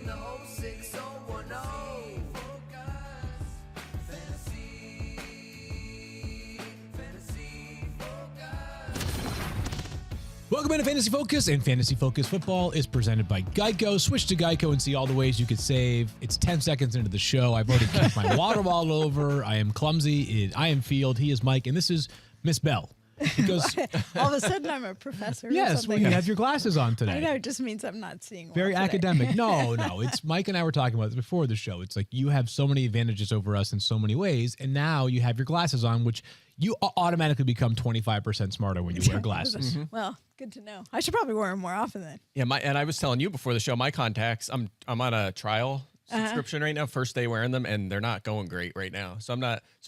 in the 06010. Welcome into Fantasy Focus, and Fantasy Focus Football is presented by Geico. Switch to Geico and see all the ways you could save. It's 10 seconds into the show. I've already kicked my water bottle over. I am clumsy. I am Field. He is Mike, and this is Miss Bell. Because all of a sudden I'm a professor. yes, well, you have your glasses on today. I know, it just means I'm not seeing well very today. academic. No, it's Mike and I were talking about this before the show. It's like you have so many advantages over us in so many ways, and now you have your glasses on, which you automatically become 25% smarter when you wear glasses. Well, good to know. I should probably wear them more often then. Yeah, and I was telling you before the show, my contacts, I'm on a trial subscription right now, first day wearing them, and they're not going great right now. So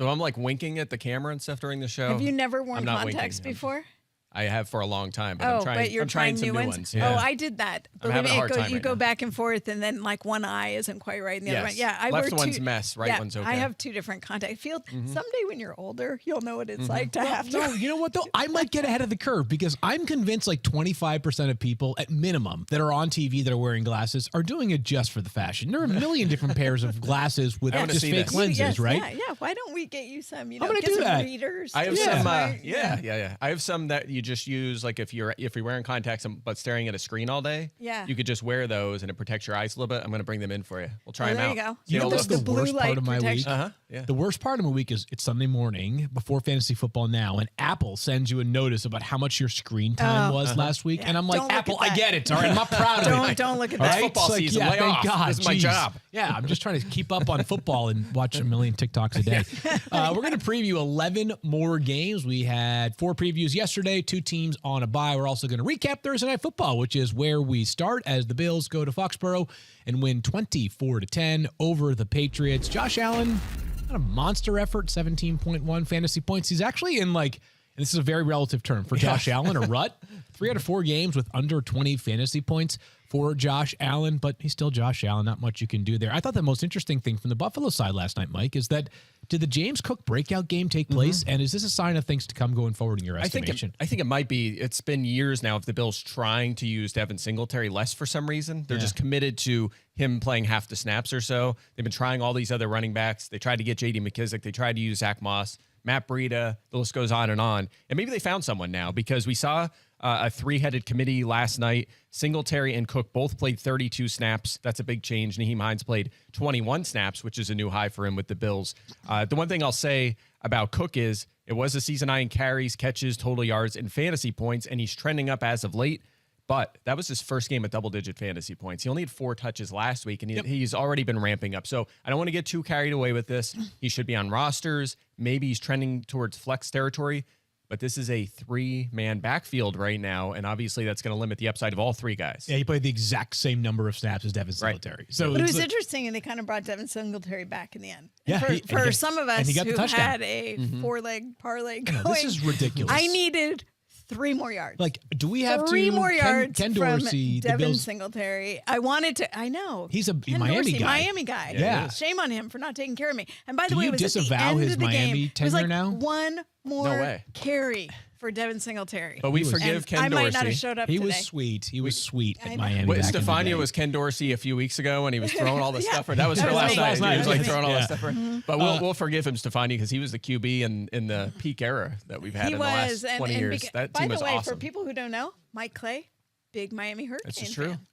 I'm like winking at the camera and stuff during the show. Have you never worn contacts winking. before? I have for a long time, but I'm trying some new ones. Yeah. Oh, I did that. I'm having a hard time you right go now. back and forth, and then like one eye isn't quite right, and the other one. Yeah, I left wear one's two, mess, right one's okay. I have two different contacts. Field. Someday when you're older, you'll know what it's like to have to. No, you know what though? I might get ahead of the curve because I'm convinced like 25% of people at minimum that are on TV that are wearing glasses are doing it just for the fashion. There are a million different pairs of glasses with just fake lenses, right? Yeah. Why don't we get you some? You I'm know, gonna get do some that. readers. I have get some. some, Yeah. I have some that you just use like if you're wearing contacts but staring at a screen all day. Yeah. You could just wear those and it protects your eyes a little bit. I'm going to bring them in for you. We'll try them there out. you go. You know what's the blue worst light part of my week? protection. Yeah. The worst part of my week is it's Sunday morning before Fantasy Football Now, and Apple sends you a notice about how much your screen time was last week. Yeah. And I'm Don't like, look Apple, at I that. get it. All right, I'm not proud of it. Don't look at All that. right? Football It's like, season. yeah, Lay thank off. God. This is my Jeez. job. Yeah, I'm just trying to keep up on football and watch a million TikToks a day. We're going to preview 11 more games. We had 4 previews yesterday, 2 teams on a bye. We're also going to recap Thursday Night Football, which is where we start as the Bills go to Foxborough and win 24-10 over the Patriots. Josh Allen had a monster effort, 17.1 fantasy points. He's actually in and this is a very relative term for Josh Allen, a rut. 3 out of 4 games with under 20 fantasy points for Josh Allen, but he's still Josh Allen. Not much you can do there. I thought the most interesting thing from the Buffalo side last night, Mike, is that did the James Cook breakout game take place? And is this a sign of things to come going forward in your estimation? I think it might be. It's been years now of the Bills trying to use Devin Singletary less for some reason. They're just committed to him playing half the snaps or so. They've been trying all these other running backs. They tried to get J.D. McKissick. They tried to use Zach Moss, Matt Breida. The list goes on. And maybe they found someone now because we saw a 3-headed committee last night. Singletary and Cook both played 32 snaps. That's a big change. Naheem Hines played 21 snaps, which is a new high for him with the Bills. The one thing I'll say about Cook is it was a season high in carries, catches, total yards, and fantasy points, and he's trending up as of late. But that was his first game at double-digit fantasy points. He only had 4 touches last week, and he's already been ramping up. So I don't want to get too carried away with this. He should be on rosters. Maybe he's trending towards flex territory. But this is a 3-man backfield right now, and obviously that's going to limit the upside of all 3 guys. Yeah, he played the exact same number of snaps as Devin Singletary. Right. So But it was interesting, and they kind of brought Devin Singletary back in the end. Yeah, for some of us who had a 4-leg parlay going, this is ridiculous. I needed 3 more yards. Like, do we have 3 more yards Ken from Dorsey, the Devin Bills? Singletary? I wanted to. I know He's a Ken Miami Dorsey, guy. Miami guy. Yeah. Shame on him for not taking care of me. And by the Do way, you it was at the disavow end his of the Miami game. It was tenure like now? one more No way. carry for Devin Singletary. But we was- forgive And Ken I Dorsey. might not have showed up He today. was sweet. He was sweet I at know. Miami. Wait, back in the Stephania day. was Ken Dorsey a few weeks ago when he was throwing all the Yeah. stuff. That was That her was last me. night. That He was was like me. throwing all Yeah. that stuff. But we'll forgive him, Stephania, because he was the QB in the peak era that we've had He in the last was. 20 years. That team by was the way, awesome. for people who don't know, Mike Clay, big Miami Hurricane This is true. fan.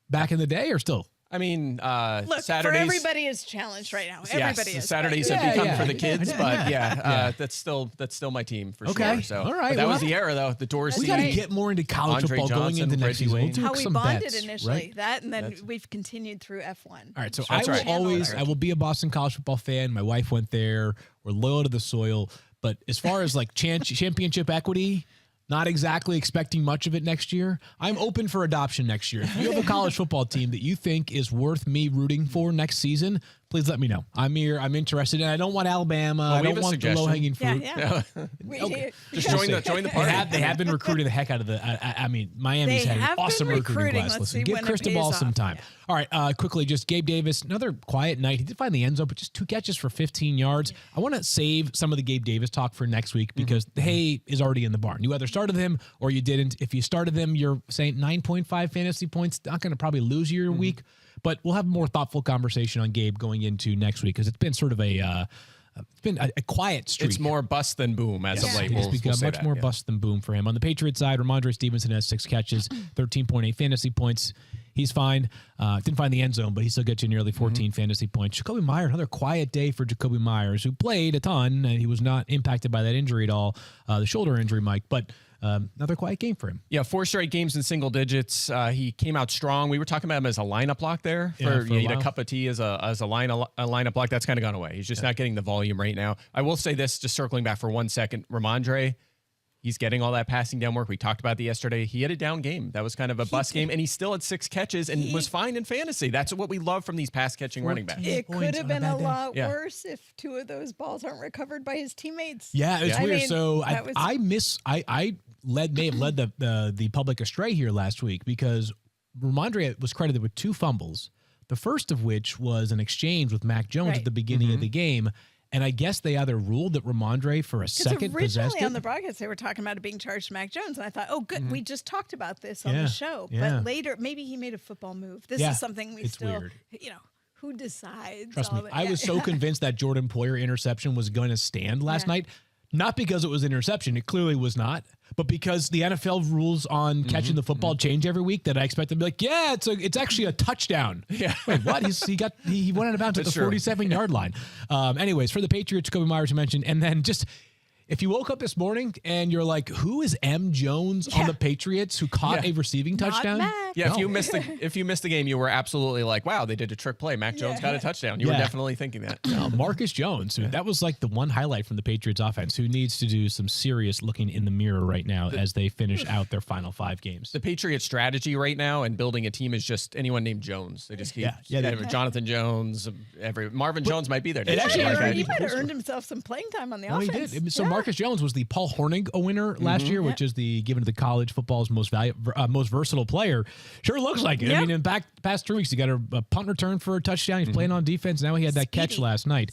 back in the day or still? I mean, Look, Saturdays. for everybody is challenged right now. Everybody yes, is. Saturdays right? have become Yeah. for the kids, but Yeah. that's still my team for Okay. sure. So All right. but that Well, was the era though. The Dorsey. We got to right. get more into college Andre football going Johnson, into next Reggie season. We'll Wayne. do How we some bonded bets, initially, right? that, and then we've continued through F1. All right, so That's I will right. always, I will be a Boston college football fan. My wife went there. We're loyal to the soil. But as far as like championship equity, not exactly expecting much of it next year. I'm open for adoption next year. If you have a college football team that you think is worth me rooting for next season, please let me know. I'm here. I'm interested, and I don't want Alabama. I we don't have a want the suggestion. low-hanging fruit. Yeah. Okay. Just join the party. They have been recruiting the heck out of the. I mean, Miami's They had an have been awesome recruiting recruiting. class. Let's Listen, see give when it Cristobal pays some off. time. Yeah. All right, quickly, just Gabe Davis, another quiet night. He did find the end zone, but just 2 catches for 15 yards. I want to save some of the Gabe Davis talk for next week because the hay is already in the barn. You either started him or you didn't. If you started him, you're saying 9.5 fantasy points. Not going to probably lose you your week, but we'll have a more thoughtful conversation on Gabe going into next week because it's been sort of a quiet streak. It's more bust than boom as of late. It has We'll become say much that, more yeah. bust than boom for him. On the Patriots side, Ramondre Stevenson has 6 catches, 13.8 fantasy points. He's fine. Didn't find the end zone, but he still gets you nearly 14 fantasy points. Jacoby Myers, another quiet day for Jacoby Myers, who played a ton, and he was not impacted by that injury at all, the shoulder injury, Mike, but another quiet game for him. Yeah, 4 straight games in single digits. He came out strong. We were talking about him as a lineup lock there. For a a while. cup of tea as a lineup block. That's kind of gone away. He's just not getting the volume right now. I will say this, just circling back for 1 second. Ramondre, he's getting all that passing down work. We talked about that yesterday. He had a down game. That was kind of a bust game, and he still had 6 catches and was fine in fantasy. That's what we love from these pass-catching running backs. It points could have on a been a bad day. lot Yeah. worse if 2 of those balls aren't recovered by his teammates. Yeah, it's I weird. mean, So that was- I may have led the public astray here last week because Ramondre was credited with 2 fumbles. The first of which was an exchange with Mac Jones Right. at the beginning of the game. And I guess they either ruled that Ramondre for a second Because possessed originally on it. the broadcast they were talking about it being charged to Mac Jones, and I thought, oh, good, we just talked about this on Yeah, the show. yeah. But later, maybe he made a football move. This Yeah, is something we it's still, weird. who decides? Trust all me, that? I Yeah. was so convinced that Jordan Poyer interception was going to stand last Yeah. night. Not because it was an interception, it clearly was not, but because the NFL rules on catching the football change every week. That I expect them to be like, yeah, it's actually a touchdown. Yeah. Wait, what? He went out of bounds at the That's true. 47-yard line. Anyways, for the Patriots, Jacoby Myers you mentioned, and then just. If you woke up this morning and you're like, who is M. Jones on Yeah. the Patriots who caught a receiving Not touchdown? Mac. Yeah, No. if you missed the game, you were absolutely like, wow, they did a trick play. Mac Jones got a touchdown. You were Yeah. definitely thinking that. No, Marcus Jones. That was like the one highlight from the Patriots offense, who needs to do some serious looking in the mirror right now as they finish out their final 5 games. The Patriots strategy right now and building a team is just anyone named Jones. They just keep Jonathan Jones, Marvin Jones might be there. It actually He is might have earned himself some playing time on the No, he offense. did. So Marcus Jones was the Paul Hornung winner last year, which is the given to the college football's most versatile player. Sure looks like it. I Yep. mean, in past 3 weeks, he got a punt return for a touchdown. He's playing on defense. Now he had that catch Speedy. last night.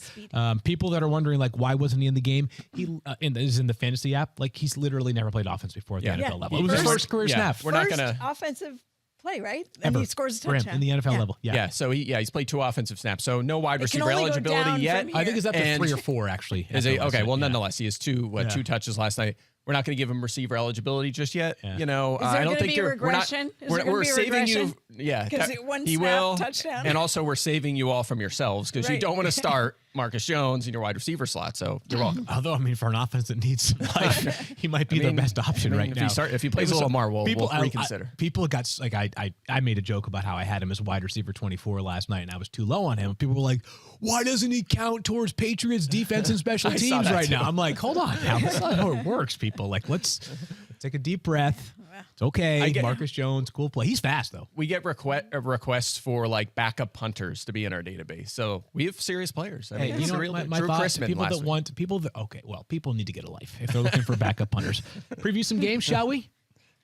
People that are wondering like why wasn't he in the game? He is in the fantasy app. Like he's literally never played offense before at the Yeah. NFL level. Yeah. It was his First- first career snap. We're not First gonna. offensive play, right? And Ever he scores a for him touchdown. in the NFL level. Yeah, so he's played 2 offensive snaps, so no wide It can receiver only go down eligibility yet. from I think it's up to And- 3 or 4 actually. Is That's he what I okay? said. Well, Yeah. nonetheless, he has 2 touches last night. We're not going to give him receiver eligibility just yet. Yeah. You know, Is there I don't gonna think be you're. We're not. regression? Is there gonna We're be saving regression? you. Yeah, 'Cause it one he snap, will. touchdown. And also, we're saving you all from yourselves because you Right. don't want to start Marcus Jones in your wide receiver slot. So you're welcome. Although, I mean, for an offense that needs some life, he might be I mean- the best option I mean, right if now. he plays It a was little more, we'll I- reconsider. people got like I made a joke about how I had him as wide receiver 24 last night, and I was too low on him. People were like, "Why doesn't he count towards Patriots defense and special I saw teams that right too. now?" I'm like, "Hold on, now that's not how it works, people. Like, let's take a deep breath. It's okay. I get- Marcus Jones, cool play. He's fast though. We get requests for like backup punters to be in our database. So we have serious players. I mean, Hey, you it's know real- what, my Drew thoughts, Chrisman people last that week. want people that people need to get a life if they're looking for backup punters. Preview some games, shall we?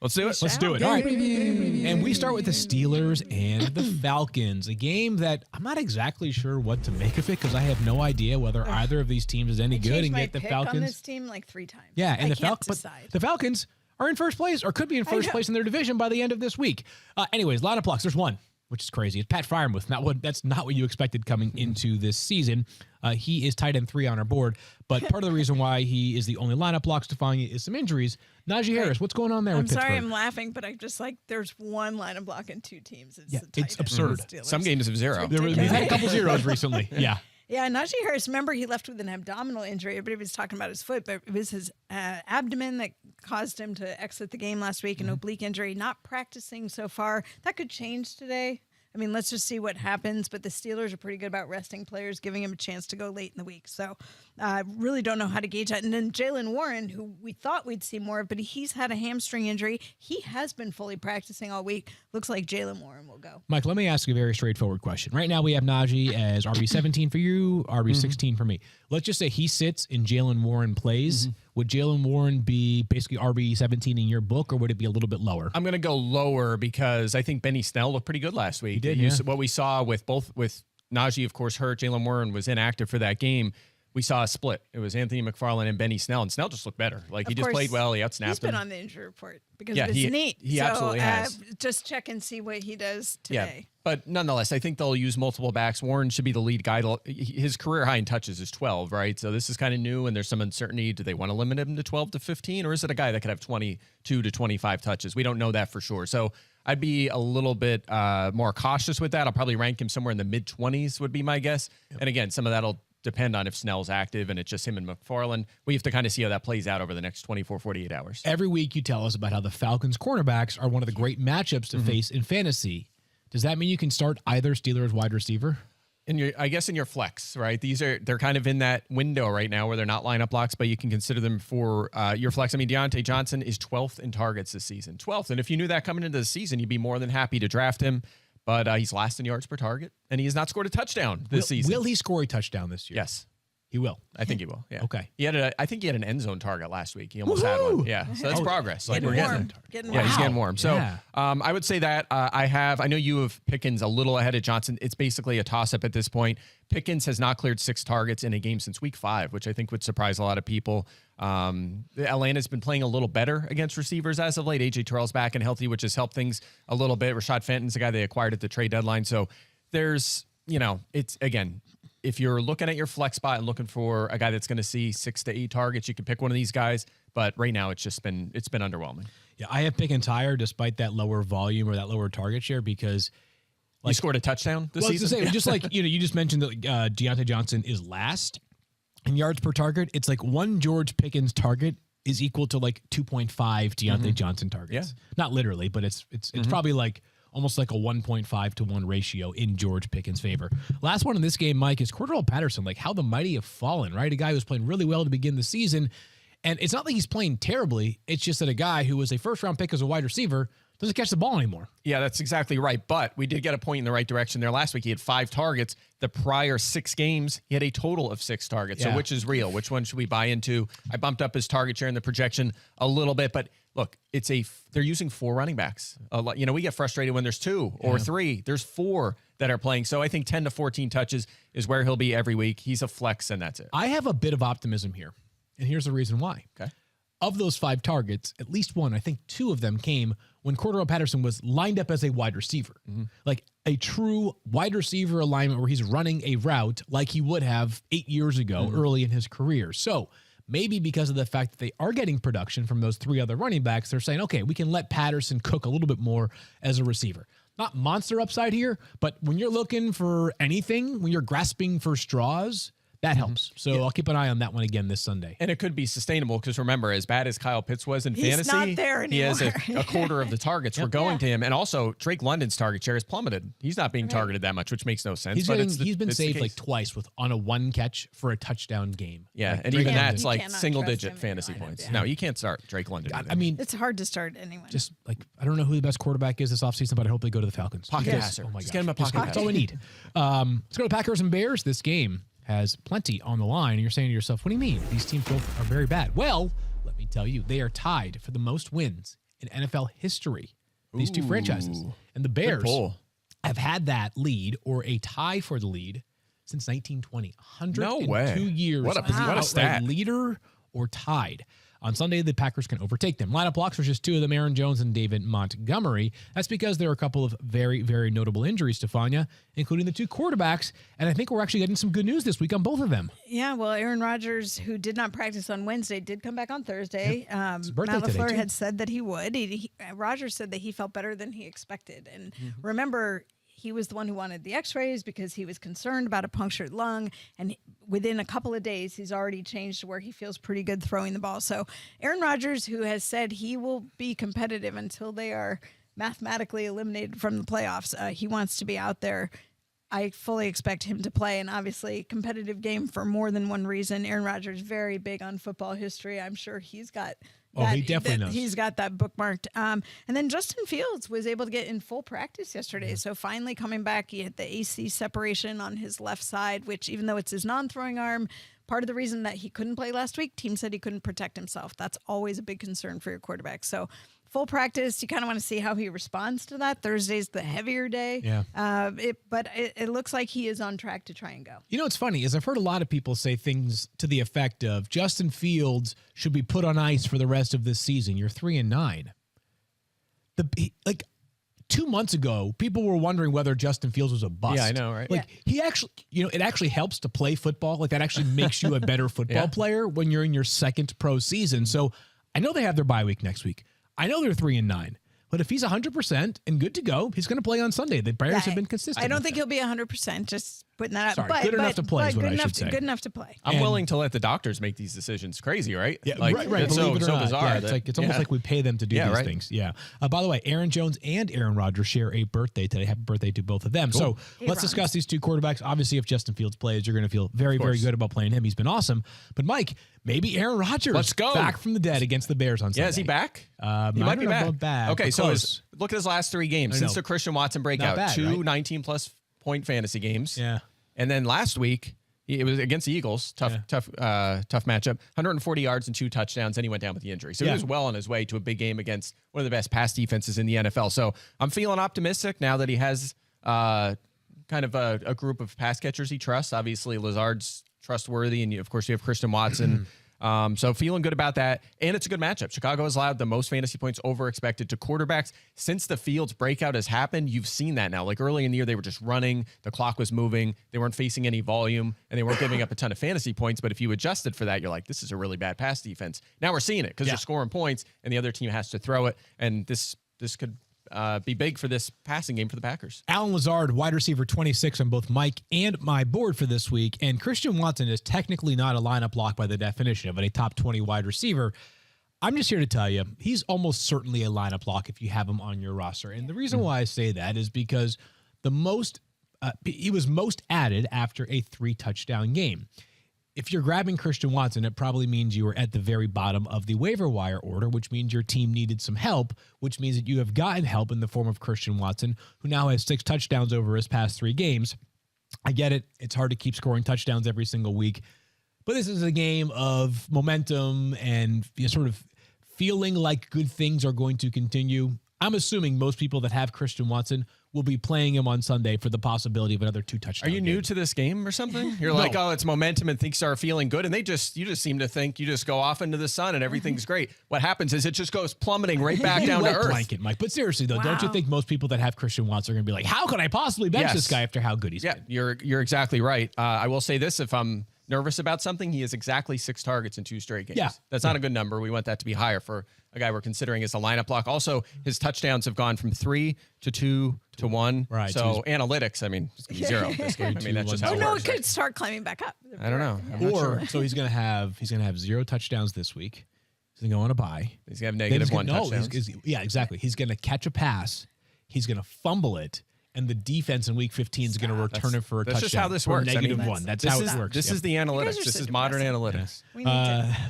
Let's do it. Let's do it. All right. And we start with the Steelers and the Falcons, a game that I'm not exactly sure what to make of it because I have no idea whether either of these teams is any I good. changed And my yet the pick Falcons, on this team like 3 times. yeah, and I the can't Falcons, decide. the Falcons are in first place or could be in first know. place in their division by the end of this week. Anyways, line of blocks. There's one, which is crazy. It's Pat Freiermuth. That's not what you expected coming into this season. He is tight end 3 on our board, but part of the reason why he is the only lineup blocks defying it is some injuries. Najee Harris, what's going on there I'm in Pittsburgh? sorry, I'm laughing, but I just like there's one line of block and 2 teams. It's Yeah, the it's tight end absurd. Steelers. Some games of 0. We've had a couple zeros recently. Yeah. Yeah, Najee Harris, remember he left with an abdominal injury. Everybody was talking about his foot, but it was his abdomen that caused him to exit the game last week, an oblique injury, not practicing so far. That could change today. I mean, let's just see what happens. But the Steelers are pretty good about resting players, giving him a chance to go late in the week. So I really don't know how to gauge that. And then Jalen Warren, who we thought we'd see more of, but he's had a hamstring injury. He has been fully practicing all week. Looks like Jalen Warren will go. Mike, let me ask you a very straightforward question. Right now we have Najee as RB17 for you, RB16 for me. Let's just say he sits and Jalen Warren plays. Would Jalen Warren be basically RB17 in your book, or would it be a little bit lower? I'm going to go lower because I think Benny Snell looked pretty good last week. He did, yeah. What we saw with Najee, of course, hurt. Jalen Warren was inactive for that game. We saw a split. It was Anthony McFarland and Benny Snell, and Snell just looked better. Like, he just played well. He outsnapped him. He's been on the injury report because of his knee. He absolutely has. Just check and see what he does today. Yeah. But nonetheless, I think they'll use multiple backs. Warren should be the lead guy. His career high in touches is 12, right? So this is kind of new, and there's some uncertainty. Do they want to limit him to 12 to 15, or is it a guy that could have 22 to 25 touches? We don't know that for sure. So I'd be a little bit more cautious with that. I'll probably rank him somewhere in the mid-20s would be my guess. Yep. And again, some of that'll depend on if Snell's active and it's just him and McFarland. We have to kind of see how that plays out over the next 24, 48 hours. Every week you tell us about how the Falcons cornerbacks are one of the great matchups to face in fantasy. Does that mean you can start either Steelers wide receiver? I guess in your flex, right? They're kind of in that window right now where they're not lineup blocks, but you can consider them for your flex. I mean, Deontay Johnson is 12th in targets this season. 12th. And if you knew that coming into the season, you'd be more than happy to draft him. But he's last in yards per target, and he has not scored a touchdown this season. Will he score a touchdown this year? Yes. He will. I think he will. Yeah. Okay. I think he had an end zone target last week. He almost had one. Yeah. So that's progress. Getting warm. He's getting warm. So I would say that I know you have Pickens a little ahead of Johnson. It's basically a toss-up at this point. Pickens has not cleared 6 targets in a game since week 5, which I think would surprise a lot of people. Atlanta's been playing a little better against receivers as of late. AJ Terrell's back and healthy, which has helped things a little bit. Rashad Fenton's the guy they acquired at the trade deadline. So there's, it's, again, if you're looking at your flex spot and looking for a guy that's going to see 6 to 8 targets, you can pick one of these guys. But right now, it's been underwhelming. Yeah, I have Pickens higher despite that lower volume or that lower target share because he scored a touchdown this season. Say, just like you just mentioned that Deontay Johnson is last in yards per target. It's like one George Pickens target is equal to like 2.5 Deontay Johnson targets. Yeah. Not literally, but it's probably like almost like a 1.5 to 1 ratio in George Pickens' favor. Last one in this game, Mike, is Cordarrelle Patterson. Like, how the mighty have fallen, right? A guy who was playing really well to begin the season. And it's not like he's playing terribly. It's just that a guy who was a first-round pick as a wide receiver doesn't catch the ball anymore. Yeah, that's exactly right. But we did get a point in the right direction there last week. He had 5 targets. The prior 6 games, he had a total of 6 targets. Yeah. So which is real? Which one should we buy into? I bumped up his target share in the projection a little bit, but look, they're using 4 running backs. We get frustrated when there's 2 or 3. There's 4 that are playing. So I think 10 to 14 touches is where he'll be every week. He's a flex, and that's it. I have a bit of optimism here, and here's the reason why. Okay. Of those 5 targets, at least one, I think 2 of them came when Cordarrelle Patterson was lined up as a wide receiver. Like a true wide receiver alignment where he's running a route like he would have 8 years ago early in his career. So maybe because of the fact that they are getting production from those 3 other running backs, they're saying, okay, we can let Patterson cook a little bit more as a receiver. Not monster upside here, but when you're looking for anything, when you're grasping for straws, that helps. So I'll keep an eye on that one again this Sunday. And it could be sustainable because remember, as bad as Kyle Pitts was in fantasy, not there anymore. He has a quarter of the targets were going to him. And also, Drake London's target share has plummeted. He's not being targeted that much, which makes no sense. He's been saved like twice on a 1 catch for a touchdown game. Yeah, like, and even that's like single-digit fantasy points. Yeah. No, you can't start Drake London. God, I mean, it's hard to start anyone. Just like, I don't know who the best quarterback is this offseason, but I hope they go to the Falcons. Pocket passer. Oh my Just gosh. get him a pocket passer. That's all we need. Let's go to Packers and Bears. This game has plenty on the line, and you're saying to yourself, what do you mean? These teams both are very bad. Well, let me tell you, they are tied for the most wins in NFL history, these 2 franchises. And the Bears have had that lead or a tie for the lead since 1920. 102 years what a stat. Leader or tied. On Sunday, the Packers can overtake them. Lineup blocks was just 2 of them, Aaron Jones and David Montgomery. That's because there are a couple of very, very notable injuries, Stephania, including the 2 quarterbacks. And I think we're actually getting some good news this week on both of them. Yeah, well, Aaron Rodgers, who did not practice on Wednesday, did come back on Thursday. Matt LaFleur had said that he would. Rodgers said that he felt better than he expected. And remember, he was the one who wanted the x-rays because he was concerned about a punctured lung. And within a couple of days, he's already changed to where he feels pretty good throwing the ball. So Aaron Rodgers, who has said he will be competitive until they are mathematically eliminated from the playoffs. He wants to be out there. I fully expect him to play, and obviously competitive game for more than one reason. Aaron Rodgers very big on football history. I'm sure he's got he definitely knows. He's got that bookmarked. And then Justin Fields was able to get in full practice yesterday. Yeah. So finally coming back, he had the AC separation on his left side, which even though it's his non-throwing arm, part of the reason that he couldn't play last week, team said he couldn't protect himself. That's always a big concern for your quarterback. So full practice, you kind of want to see how he responds to that. Thursday's the heavier day. Yeah. But it looks like he is on track to try and go. You know what's funny is I've heard a lot of people say things to the effect of Justin Fields should be put on ice for the rest of this season. You're 3-9. 2 months ago, people were wondering whether Justin Fields was a bust. Yeah, I know, right? He actually, it actually helps to play football. Like that actually makes you a better football player when you're in your second pro season. So I know they have their bye week next week. I know they're 3-9, but if he's 100% and good to go, he's going to play on Sunday. The Bears have been consistent. I don't think he'll be 100%. Just putting that out. Sorry, good enough to play is what I should say. Good enough to play. I'm willing to let the doctors make these decisions. Crazy, right? Yeah, like, right. It's so bizarre. Yeah, it's almost like we pay them to do these things. Yeah. By the way, Aaron Jones and Aaron Rodgers share a birthday today. Happy birthday to both of them. Cool. So let's discuss these two quarterbacks. Obviously, if Justin Fields plays, you're going to feel very, very good about playing him. He's been awesome. But Mike, maybe Aaron Rodgers back from the dead against the Bears on Sunday. Yeah, is he back? He might be back. Okay, so look at his last 3 games since the Christian Watson breakout. Bad, 2 19-plus point fantasy games. Yeah. And then last week, it was against the Eagles. Tough matchup. 140 yards and 2 touchdowns. Then he went down with the injury. So he was well on his way to a big game against one of the best pass defenses in the NFL. So I'm feeling optimistic now that he has kind of a group of pass catchers he trusts. Obviously, Lazard's trustworthy. And of course, you have Christian Watson. So feeling good about that. And it's a good matchup. Chicago has allowed the most fantasy points over expected to quarterbacks. Since the Fields breakout has happened, you've seen that now. Like early in the year, they were just running. The clock was moving. They weren't facing any volume, and they weren't giving up a ton of fantasy points. But if you adjusted for that, you're like, this is a really bad pass defense. Now we're seeing it because they're scoring points, and the other team has to throw it. And this could be big for this passing game for the Packers. Allen Lazard, wide receiver 26 on both Mike and my board for this week. And Christian Watson is technically not a lineup lock by the definition of a top 20 wide receiver. I'm just here to tell you, he's almost certainly a lineup lock if you have him on your roster. And the reason why I say that is because he was most added after a 3-touchdown game. If you're grabbing Christian Watson, it probably means you are at the very bottom of the waiver wire order, which means your team needed some help, which means that you have gotten help in the form of Christian Watson, who now has 6 touchdowns over his past 3 games. I get it. It's hard to keep scoring touchdowns every single week, but this is a game of momentum and sort of feeling like good things are going to continue. I'm assuming most people that have Christian Watson will be playing him on Sunday for the possibility of another 2 touchdowns. Are you new to this game or something? You're like, oh, it's momentum and things are feeling good. And you just seem to think you just go off into the sun and everything's great. What happens is it just goes plummeting right back down to earth. Blanket, Mike. But seriously, though, don't you think most people that have Christian Watson are going to be like, how could I possibly bench this guy after how good he's been? You're exactly right. I will say this, if I'm nervous about something, he has exactly 6 targets in 2 straight games. Yeah. That's not a good number. We want that to be higher for a guy we're considering as a lineup block. Also, his touchdowns have gone from 3 to 2 to 1. Right. So analytics, I mean, it's going to be 0 this game. I mean, that's just how it works. It could start climbing back up. I don't know. So he's going to have 0 touchdowns this week. He's going to go on a bye. He's going to have negative 1 touchdowns. Yeah, exactly. He's going to catch a pass. He's going to fumble it. And the defense in week 15 is going to return it for a touchdown. That's just how this works. -1. That's how it works. This is the analytics. This is modern analytics.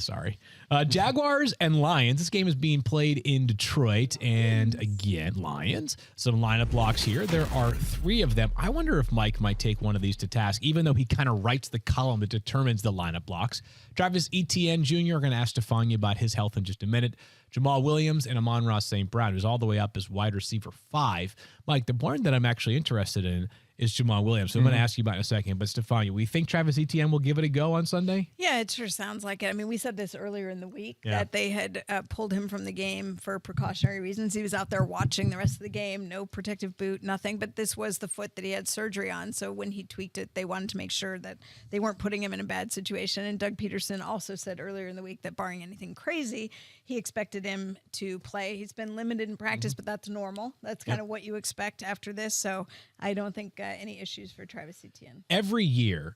Sorry. Jaguars and Lions. This game is being played in Detroit. And again, Lions. Some lineup blocks here. There are 3 of them. I wonder if Mike might take one of these to task, even though he kind of writes the column that determines the lineup blocks. Travis Etienne Jr. are going to ask Stephania about his health in just a minute. Jamal Williams and Amon-Ra St. Brown, who's all the way up as wide receiver 5. Mike, the one that I'm actually interested in is Jamal Williams. So I'm going to ask you about in a second. But Stephania, we think Travis Etienne will give it a go on Sunday? Yeah, it sure sounds like it. I mean, we said this earlier in the week that they had pulled him from the game for precautionary reasons. He was out there watching the rest of the game, no protective boot, nothing. But this was the foot that he had surgery on. So when he tweaked it, they wanted to make sure that they weren't putting him in a bad situation. And Doug Peterson also said earlier in the week that barring anything crazy, he expected him to play. He's been limited in practice, but that's normal. That's kind of what you expect after this. So I don't think any issues for Travis Etienne. Every year,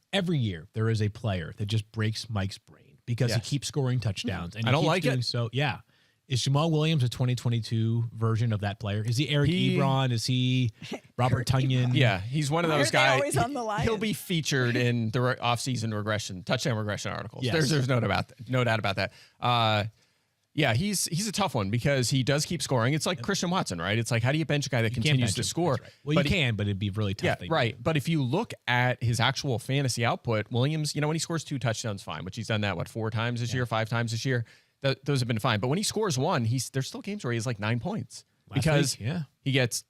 there is a player that just breaks Mike's brain because he keeps scoring touchdowns. And I don't keeps like doing it. So, yeah. Is Jamal Williams a 2022 version of that player? Is he Eric Ebron? Is he Robert Tunyon? Yeah, he's one of those guys. Always on the line. He'll be featured in the offseason touchdown regression articles. Yes. There's no doubt about that. Yeah, he's a tough one because he does keep scoring. It's like Christian Watson, right? It's like, how do you bench a guy that continues to score? Right. Well, you can, but it'd be really tough. Yeah, right. But if you look at his actual fantasy output, Williams, when he scores 2 touchdowns, fine, which he's done that, 4 times this year, 5 times this year. Those have been fine. But when he scores 1, there's still games where he has 9 points. Because he has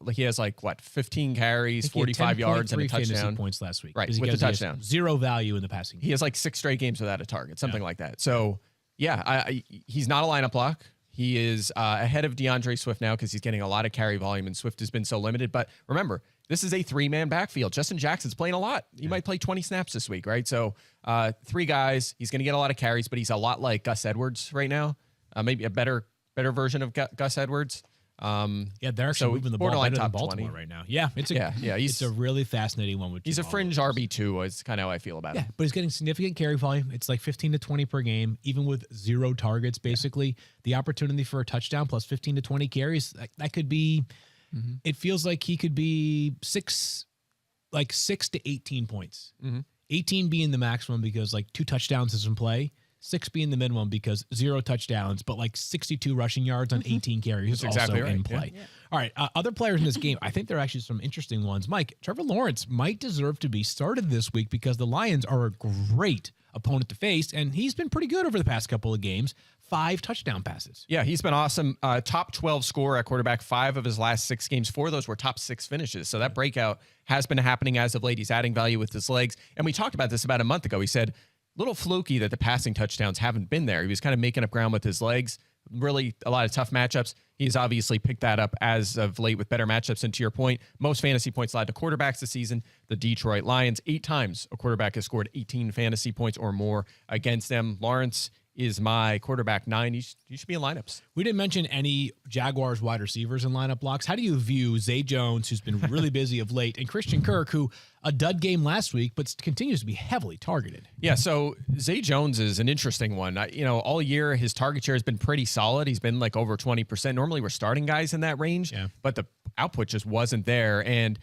15 carries, 45 yards, and a touchdown. Points last week. Right, with the touchdown. 0 value in the passing game. He has 6 straight games without a target, something like that. So, he's not a lineup block. He is ahead of DeAndre Swift now because he's getting a lot of carry volume, and Swift has been so limited. But remember, this is a 3-man backfield. Justin Jackson's playing a lot. He might play 20 snaps this week, right? So 3 guys. He's going to get a lot of carries, but he's a lot like Gus Edwards right now. Maybe a better version of Gus Edwards. They're actually moving the ball better than Baltimore 20 right now. Yeah, it's a really fascinating one. He's a fringe RB2 is kind of how I feel about him. But he's getting significant carry volume. It's 15 to 20 per game, even with 0 targets, basically. The opportunity for a touchdown plus 15 to 20 carries, that could be, it feels like he could be 6 to 18 points. 18 being the maximum because 2 touchdowns is in play. 6 being the minimum because 0 touchdowns, but 62 rushing yards on 18 carries is also in play. Yeah. All right, other players in this game, I think there are actually some interesting ones. Mike, Trevor Lawrence might deserve to be started this week because the Lions are a great opponent to face, and he's been pretty good over the past couple of games. 5 touchdown passes. Yeah, he's been awesome. Top 12 scorer at quarterback, 5 of his last 6 games. 4 of those were top 6 finishes. So that breakout has been happening as of late. He's adding value with his legs. And we talked about this about a month ago. He said, little fluky that the passing touchdowns haven't been there. He was kind of making up ground with his legs. Really a lot of tough matchups. He's obviously picked that up as of late with better matchups. And to your point, most fantasy points allowed to quarterbacks this season. The Detroit Lions, 8 times a quarterback has scored 18 fantasy points or more against them. Lawrence is my quarterback 9. You should be in lineups. We didn't mention any Jaguars wide receivers in lineup blocks. How do you view Zay Jones, who's been really busy of late, and Christian Kirk, who a dud game last week, but continues to be heavily targeted? Yeah, so Zay Jones is an interesting one. All year his target share has been pretty solid. He's been over 20%. Normally we're starting guys in that range, but the output just wasn't there. And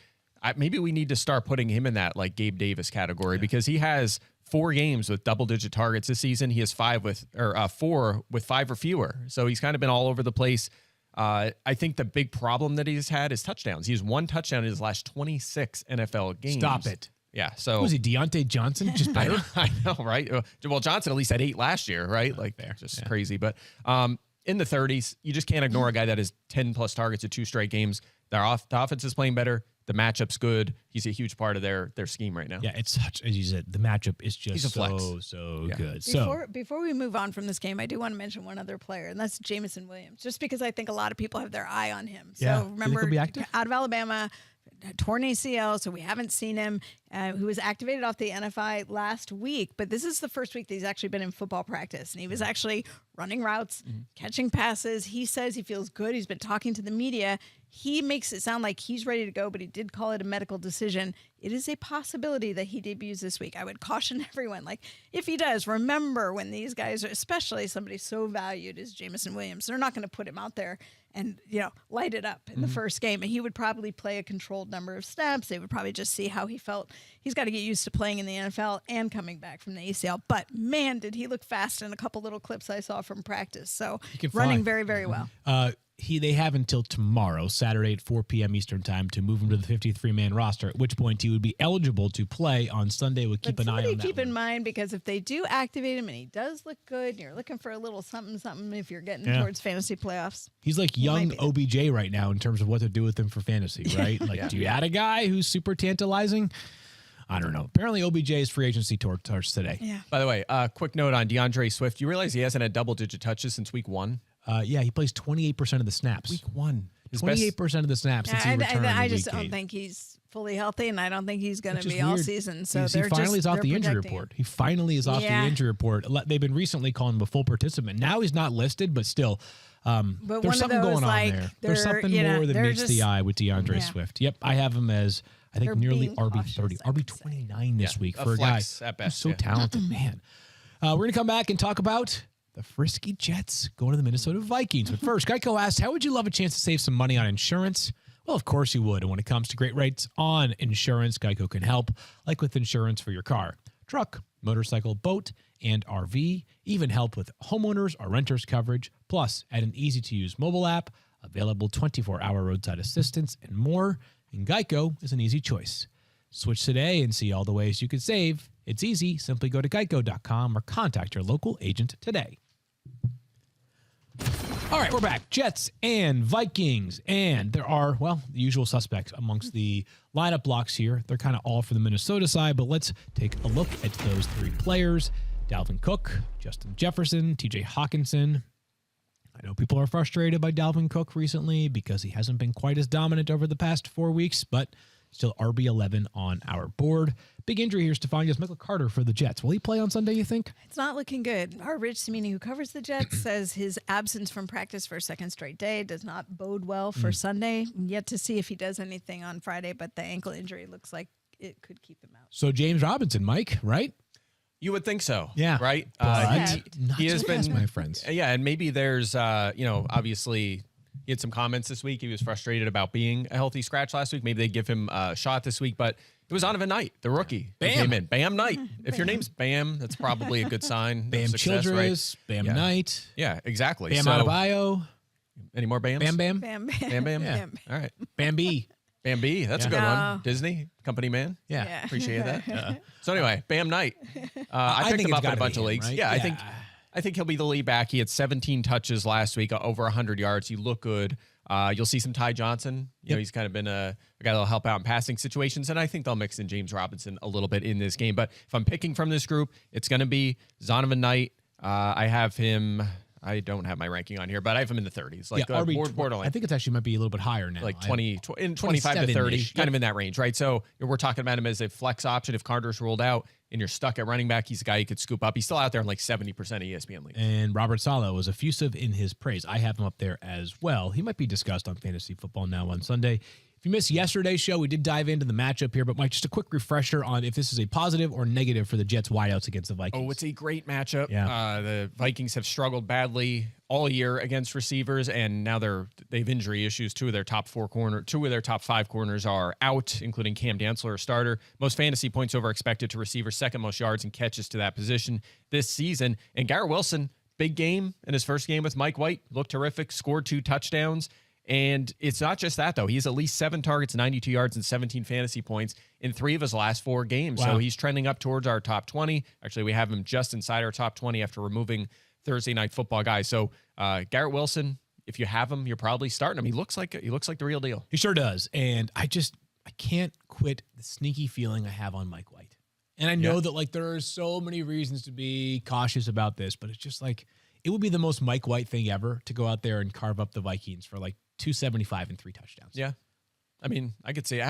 maybe we need to start putting him in that Gabe Davis category because he has 4 games with double-digit targets this season. He has 4 with 5 or fewer. So he's kind of been all over the place. I think the big problem that he's had is touchdowns. He has 1 touchdown in his last 26 NFL games. Stop it. Yeah. So was he Deontay Johnson? Just better. I know, right? Well, Johnson at least had 8 last year, right? Crazy. But in the 30s, you just can't ignore a guy that has 10 plus targets in 2 straight games. The offense is playing better. The matchup's good. He's a huge part of their scheme right now. Yeah, it's such, as you said, the matchup is just so good. Before we move on from this game, I do want to mention one other player, and that's Jameson Williams, just because I think a lot of people have their eye on him. So remember, out of Alabama, torn ACL, so we haven't seen him. Who was activated off the NFI last week, but this is the first week that he's actually been in football practice, and he was actually running routes, catching passes. He says he feels good. He's been talking to the media. He makes it sound like he's ready to go, but he did call it a medical decision. It is a possibility that he debuts this week. I would caution everyone, if he does, remember when these guys are, especially somebody so valued as Jameson Williams, they're not going to put him out there and, light it up in the first game. And he would probably play a controlled number of snaps. They would probably just see how he felt. He's got to get used to playing in the NFL and coming back from the ACL. But, man, did he look fast in a couple little clips I saw from practice. So running very, very well. They have until tomorrow, Saturday at 4 p.m. Eastern time, to move him to the 53-man roster, at which point he would be eligible to play on Sunday. We'll keep an eye on that. Keep in mind, because if they do activate him and he does look good, and you're looking for a little something if you're getting towards fantasy playoffs. He's like young OBJ right now in terms of what to do with him for fantasy, right? Do you add a guy who's super tantalizing? I don't know. Apparently, OBJ's free agency starts today. Yeah. By the way, quick note on DeAndre Swift. You realize he hasn't had double-digit touches since week 1? He plays 28% of the snaps. Week 1. 28% of the snaps since he returned. I just don't think he's fully healthy, and I don't think he's going to be all season. So he finally is off the injury report. He finally is off the injury report. They've been recently calling him a full participant. Now he's not listed, but still, there's something going on there. There's something more than meets the eye with DeAndre Swift. Yep, I have him as, I think, nearly RB30, RB29 this week for a guy who's so talented, man. We're going to come back and talk about the frisky Jets going to the Minnesota Vikings. But first, Geico asks, how would you love a chance to save some money on insurance? Well, of course you would. And when it comes to great rates on insurance, Geico can help, like with insurance for your car, truck, motorcycle, boat, and RV, even help with homeowners or renters coverage, plus add an easy-to-use mobile app, available 24-hour roadside assistance, and more. And Geico is an easy choice. Switch today and see all the ways you could save. It's easy. Simply go to geico.com or contact your local agent today. All right, we're back. Jets and Vikings. And there are, well, the usual suspects amongst the lineup blocks here. They're kind of all for the Minnesota side, but let's take a look at those three players. Dalvin Cook, Justin Jefferson, TJ Hawkinson. I know people are frustrated by Dalvin Cook recently because he hasn't been quite as dominant over the past 4 weeks, but still RB11 on our board. Big injury here, Stephania, is Michael Carter for the Jets. Will he play on Sunday, you think? It's not looking good. Our Rich Cimini, who covers the Jets, says his absence from practice for a second straight day does not bode well for Sunday. Yet to see if he does anything on Friday, but the ankle injury looks like it could keep him out. So James Robinson, Mike, right? You would think so. Yeah. Right? He has been, my friends. Yeah, and maybe there's, obviously he had some comments this week. He was frustrated about being a healthy scratch last week. Maybe they give him a shot this week, but it was Donovan Knight, the rookie. Who came in. Bam Knight. If your name's Bam, that's probably a good sign. Bam of success, Childress, right? Bam Knight. Yeah, exactly. Bam Adebayo. Any more Bams? Bam Bam. Bam, Bam Bam? Yeah. Bam. All right. Bambi. Bam B. That's a good one. Disney, company man. Yeah. Appreciate that. So anyway, Bam Knight. I picked think him it's up in a gotta bunch be of him, leagues. right? Yeah, I think he'll be the lead back. He had 17 touches last week, over 100 yards. He looked good. You'll see some Ty Johnson. You know, he's kind of been a guy that'll help out in passing situations, and I think they'll mix in James Robinson a little bit in this game. But if I'm picking from this group, it's going to be Donovan Knight. I have him. I don't have my ranking on here, but I have him in the 30s. Like borderline. I think it's actually might be a little bit higher now. Like 25 to 30, kind of in that range, right? So we're talking about him as a flex option. If Carter's ruled out and you're stuck at running back, he's a guy you could scoop up. He's still out there in like 70% of ESPN leagues. And Robert Saleh was effusive in his praise. I have him up there as well. He might be discussed on Fantasy Football Now on Sunday. If you missed yesterday's show, we did dive into the matchup here, but Mike, just a quick refresher on if this is a positive or negative for the Jets wideouts against the Vikings. Oh, it's a great matchup. Yeah. The Vikings have struggled badly all year against receivers, and now they've injury issues. Two of their top 5 corners are out, including Cam Dantzler, a starter. Most fantasy points over expected to receivers, second most yards and catches to that position this season. And Garrett Wilson, big game in his first game with Mike White, looked terrific, scored 2 touchdowns. And it's not just that, though. He has at least 7 targets, 92 yards, and 17 fantasy points in 3 of his last 4 games. Wow. So he's trending up towards our top 20. Actually, we have him just inside our top 20 after removing Thursday Night Football guys. So Garrett Wilson, if you have him, you're probably starting him. He looks like the real deal. He sure does. And I can't quit the sneaky feeling I have on Mike White. And I know that like there are so many reasons to be cautious about this, but it's just like it would be the most Mike White thing ever to go out there and carve up the Vikings for like 275 and 3 touchdowns. Yeah. I mean, I could say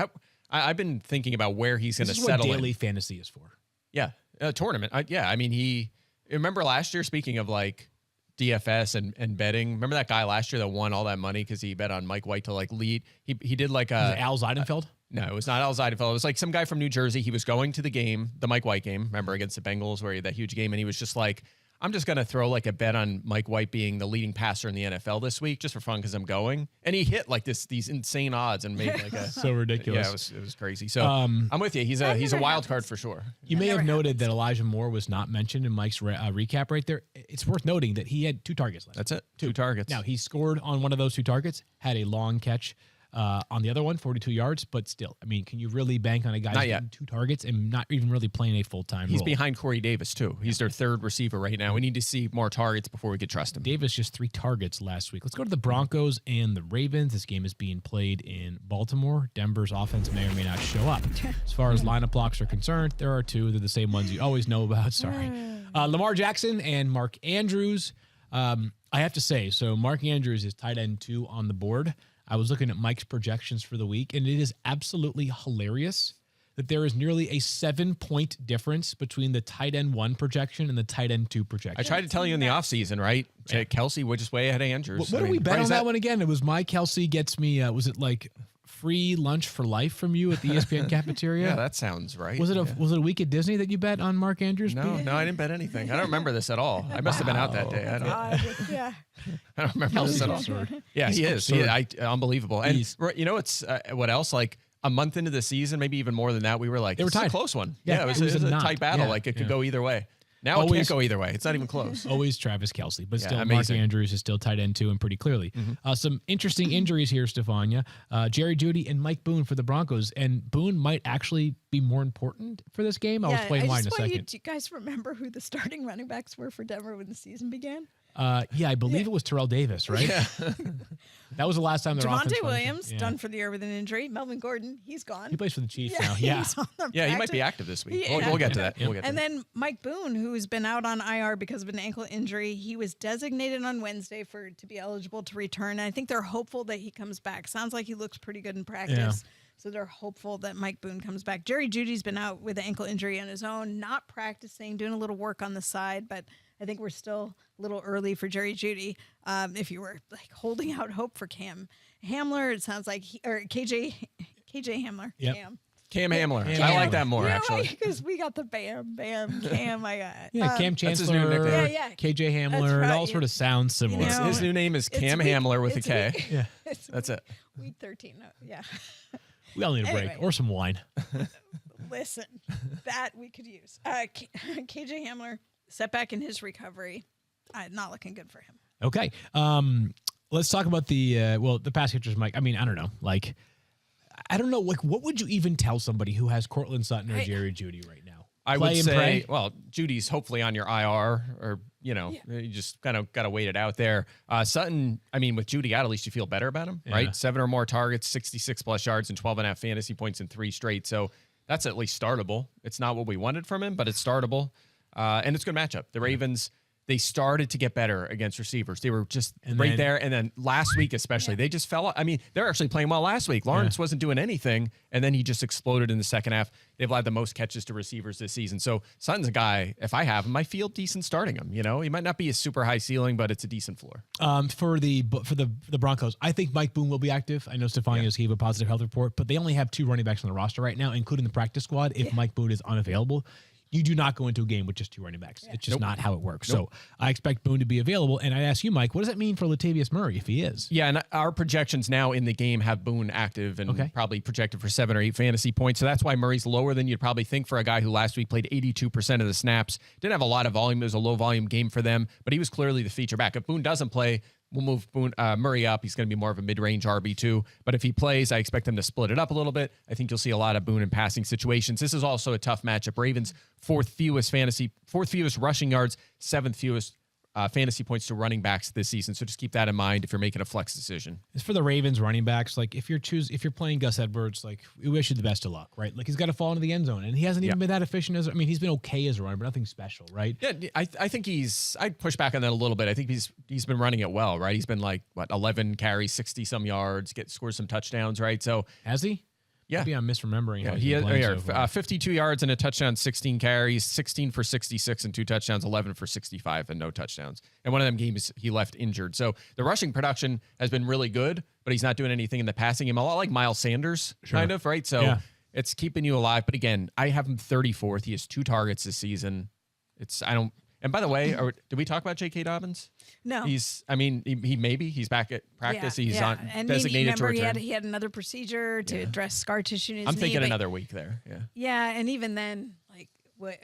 I've been thinking about where he's going to settle in. This is what daily in. fantasy is for. Yeah. A tournament. I mean, remember last year, speaking of like DFS and betting, remember that guy last year that won all that money because he bet on Mike White to like lead? He did like Was it Al Zeidenfeld? No, it was not Al Zeidenfeld. It was like some guy from New Jersey. He was going to the game, the Mike White game, remember, against the Bengals where he had that huge game, and he was just like, I'm just going to throw like a bet on Mike White being the leading passer in the NFL this week just for fun because I'm going. And he hit like these insane odds and made like a so ridiculous. Yeah, it was crazy. So I'm with you. He's a wild card for sure. You may have noted that Elijah Moore was not mentioned in Mike's recap right there. It's worth noting that he had 2 targets last. That's it. 2 targets. Now he scored on one of those 2 targets, had a long catch on the other one, 42 yards, but still, I mean, can you really bank on a guy who's getting 2 targets and not even really playing a full-time He's role? behind Corey Davis, too. He's their 3rd receiver right now. We need to see more targets before we could trust him. Davis just 3 targets last week. Let's go to the Broncos and the Ravens. This game is being played in Baltimore. Denver's offense may or may not show up. As far as lineup blocks are concerned, there are 2. They're the same ones you always know about. Sorry. Lamar Jackson and Mark Andrews. I have to say, so Mark Andrews is tight end 2 on the board. I was looking at Mike's projections for the week, and it is absolutely hilarious that there is nearly a 7-point difference between the tight end 1 projection and the tight end 2 projection. I tried to tell you in the offseason, right? Kelsey was just way ahead of Andrews. What did we bet on that one again? It was my Kelsey gets me, was it like free lunch for life from you at the ESPN cafeteria? Yeah, that sounds right. Was it a week at Disney that you bet on Mark Andrews? No, I didn't bet anything. I don't remember this at all. I must have been out that day. Yeah. I don't remember this at all. Yeah, he is. Unbelievable. And you know, it's what else? Like a month into the season, maybe even more than that, we were like, they were tied. A close one. Yeah, it was a tight battle. Yeah, like it could go either way. Now it can't go either way. It's not even close. Always Travis Kelce, but still amazing. Mark Andrews is still tight end too, and pretty clearly. Some interesting injuries here, Stephania. Jerry Jeudy and Mike Boone for the Broncos, and Boone might actually be more important for this game. I'll explain why in a second. Do you guys remember who the starting running backs were for Denver when the season began? I believe it was Terrell Davis, right? Yeah. That was the last time their offense. Javonte Williams, done for the year with an injury. Melvin Gordon, he's gone. He plays for the Chiefs now. Yeah. He might be active this week. We'll get to that. And then Mike Boone, who's been out on IR because of an ankle injury, he was designated on Wednesday to be eligible to return. And I think they're hopeful that he comes back. Sounds like he looks pretty good in practice. Yeah. So they're hopeful that Mike Boone comes back. Jerry Jeudy's been out with an ankle injury on his own, not practicing, doing a little work on the side, but I think we're still a little early for Jerry Jeudy. If you were like holding out hope for Cam Hamler, it sounds like KJ Hamler. Yep. Cam Hamler. I like that more, actually. Because we got the Bam Cam. I got Cam Chancellor. That's his new nickname. KJ Hamler. Right. It all sort of sounds similar. His new name is Cam Hamler with a K. Yeah, that's it. Week 13. Yeah. We all need a break or some wine. Listen, that we could use. KJ Hamler, setback in his recovery. Not looking good for him. Okay. Let's talk about the pass catchers, Mike. I mean, I don't know. Like, I don't know. Like, what would you even tell somebody who has Cortland Sutton or Jerry Jeudy right now? I would say, well, Judy's hopefully on your IR, or you just kind of got to wait it out there. Sutton, I mean, with Jeudy out, at least you feel better about him, right? 7 or more targets, 66 plus yards, and 12.5 fantasy points in 3 straight. So that's at least startable. It's not what we wanted from him, but it's startable, and it's a good matchup. The Ravens. They started to get better against receivers. They were just there. And then last week especially, they just fell off. I mean, they're actually playing well last week. Lawrence wasn't doing anything, and then he just exploded in the second half. They've allowed the most catches to receivers this season. So Sutton's a guy, if I have him, I feel decent starting him. You know, he might not be a super high ceiling, but it's a decent floor. For the Broncos, I think Mike Boone will be active. I know Stephania's gave a positive health report, but they only have 2 running backs on the roster right now, including the practice squad. If Mike Boone is unavailable, you do not go into a game with just 2 running backs. It's just not how it works. So I expect Boone to be available. And I ask you, Mike, what does that mean for Latavius Murray if he is? Yeah, and our projections now in the game have Boone active and probably projected for 7 or 8 fantasy points. So that's why Murray's lower than you'd probably think for a guy who last week played 82% of the snaps. Didn't have a lot of volume. It was a low volume game for them, but he was clearly the feature back. If Boone doesn't play, we'll move Murray up. He's going to be more of a mid-range RB2. But if he plays, I expect him to split it up a little bit. I think you'll see a lot of Boone in passing situations. This is also a tough matchup. Ravens, 4th fewest rushing yards, 7th fewest fantasy points to running backs this season. So just keep that in mind if you're making a flex decision. As for the Ravens running backs, like if you're playing Gus Edwards, like we wish you the best of luck, right? Like he's got to fall into the end zone, and he hasn't even been that efficient as. I mean, he's been okay as a runner, but nothing special, right? Yeah, I think I'd push back on that a little bit. I think he's been running it well, right? He's been like 11 carries, 60 some yards, scores some touchdowns, right? So has he? Yeah. Maybe I'm misremembering. Yeah, he had 52 yards and a touchdown, 16 carries, 16 for 66 and 2 touchdowns, 11 for 65 and no touchdowns. And one of them games he left injured. So the rushing production has been really good, but he's not doing anything in the passing game. A lot like Miles Sanders, kind of, right? So it's keeping you alive. But again, I have him 34th. He has 2 targets this season. And by the way, did we talk about J.K. Dobbins? No. He's back at practice. He's on and designated to return. He had another procedure to address scar tissue in his I'm knee, thinking another week there. Yeah. Yeah, and even then, like,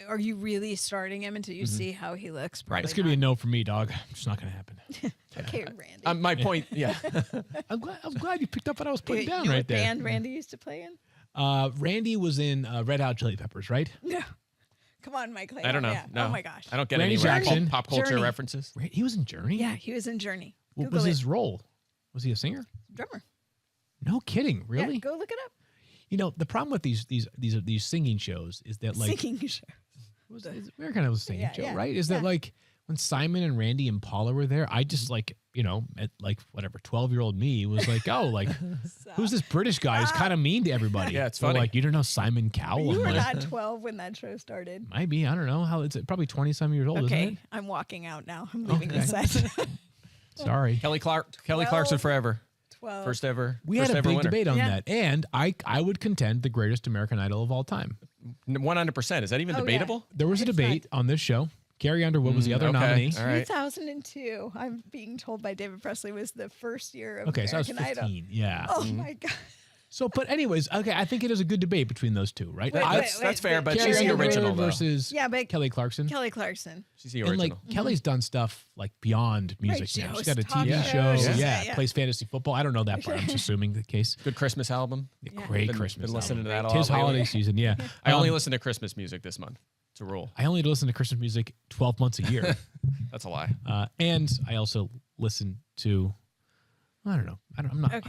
are you really starting him until you see how he looks? Right. It's gonna be a no for me, dog. It's not gonna happen. Okay, Randy. My point. Yeah. I'm glad you picked up what I was putting down right there. Band Randy used to play in. Randy was in Red Hot Chili Peppers, right? No. Come on, Mike. I don't know. Yeah. No. Oh my gosh. I don't get Randy any Jackson. pop culture Journey. references. He was in Journey? Yeah, he was in Journey. What was his role? Was he a singer? Drummer. No kidding. Really? Yeah, go look it up. You know, the problem with these singing shows is that like Singing show. We're kind of a singing show, right? Is that like when Simon and Randy and Paula were there, I just like, at like whatever, 12-year-old me was like, oh, like who's this British guy who's kind of mean to everybody? Yeah, it's funny. Like, you don't know Simon Cowell. You were not 12 when that show started. Maybe, I don't know how it's probably 20-some years old, isn't it? I'm walking out now. I'm leaving the set. Sorry. Kelly Clarkson forever. 12. First ever. We first had a ever big winner. debate on that, and I would contend the greatest American Idol of all time. 100%. Is that even debatable? There was a debate on this show. Carrie Underwood was the other nominee. All right. 2002, I'm being told by David Presley, was the first year of Okay, so I was American 15. Idol. Yeah. Oh my God. So, but anyways, okay, I think it is a good debate between those two, right? That's fair, but Carrie she's the Underwood original, though. versus but Kelly Clarkson. Kelly Clarkson. She's the And original. like Kelly's done stuff like beyond music Right, now. she She's got a hosts talk TV shows. show. Yeah. Yeah, plays fantasy football. I don't know that part. I'm just assuming the case. Good Christmas album. Great Been Christmas. listening to that album. all Tis lately. holiday season. Yeah, I only listen to Christmas music this month. It's a rule. I only listen to Christmas music 12 months a year, That's a lie. and I also listen to. I don't know.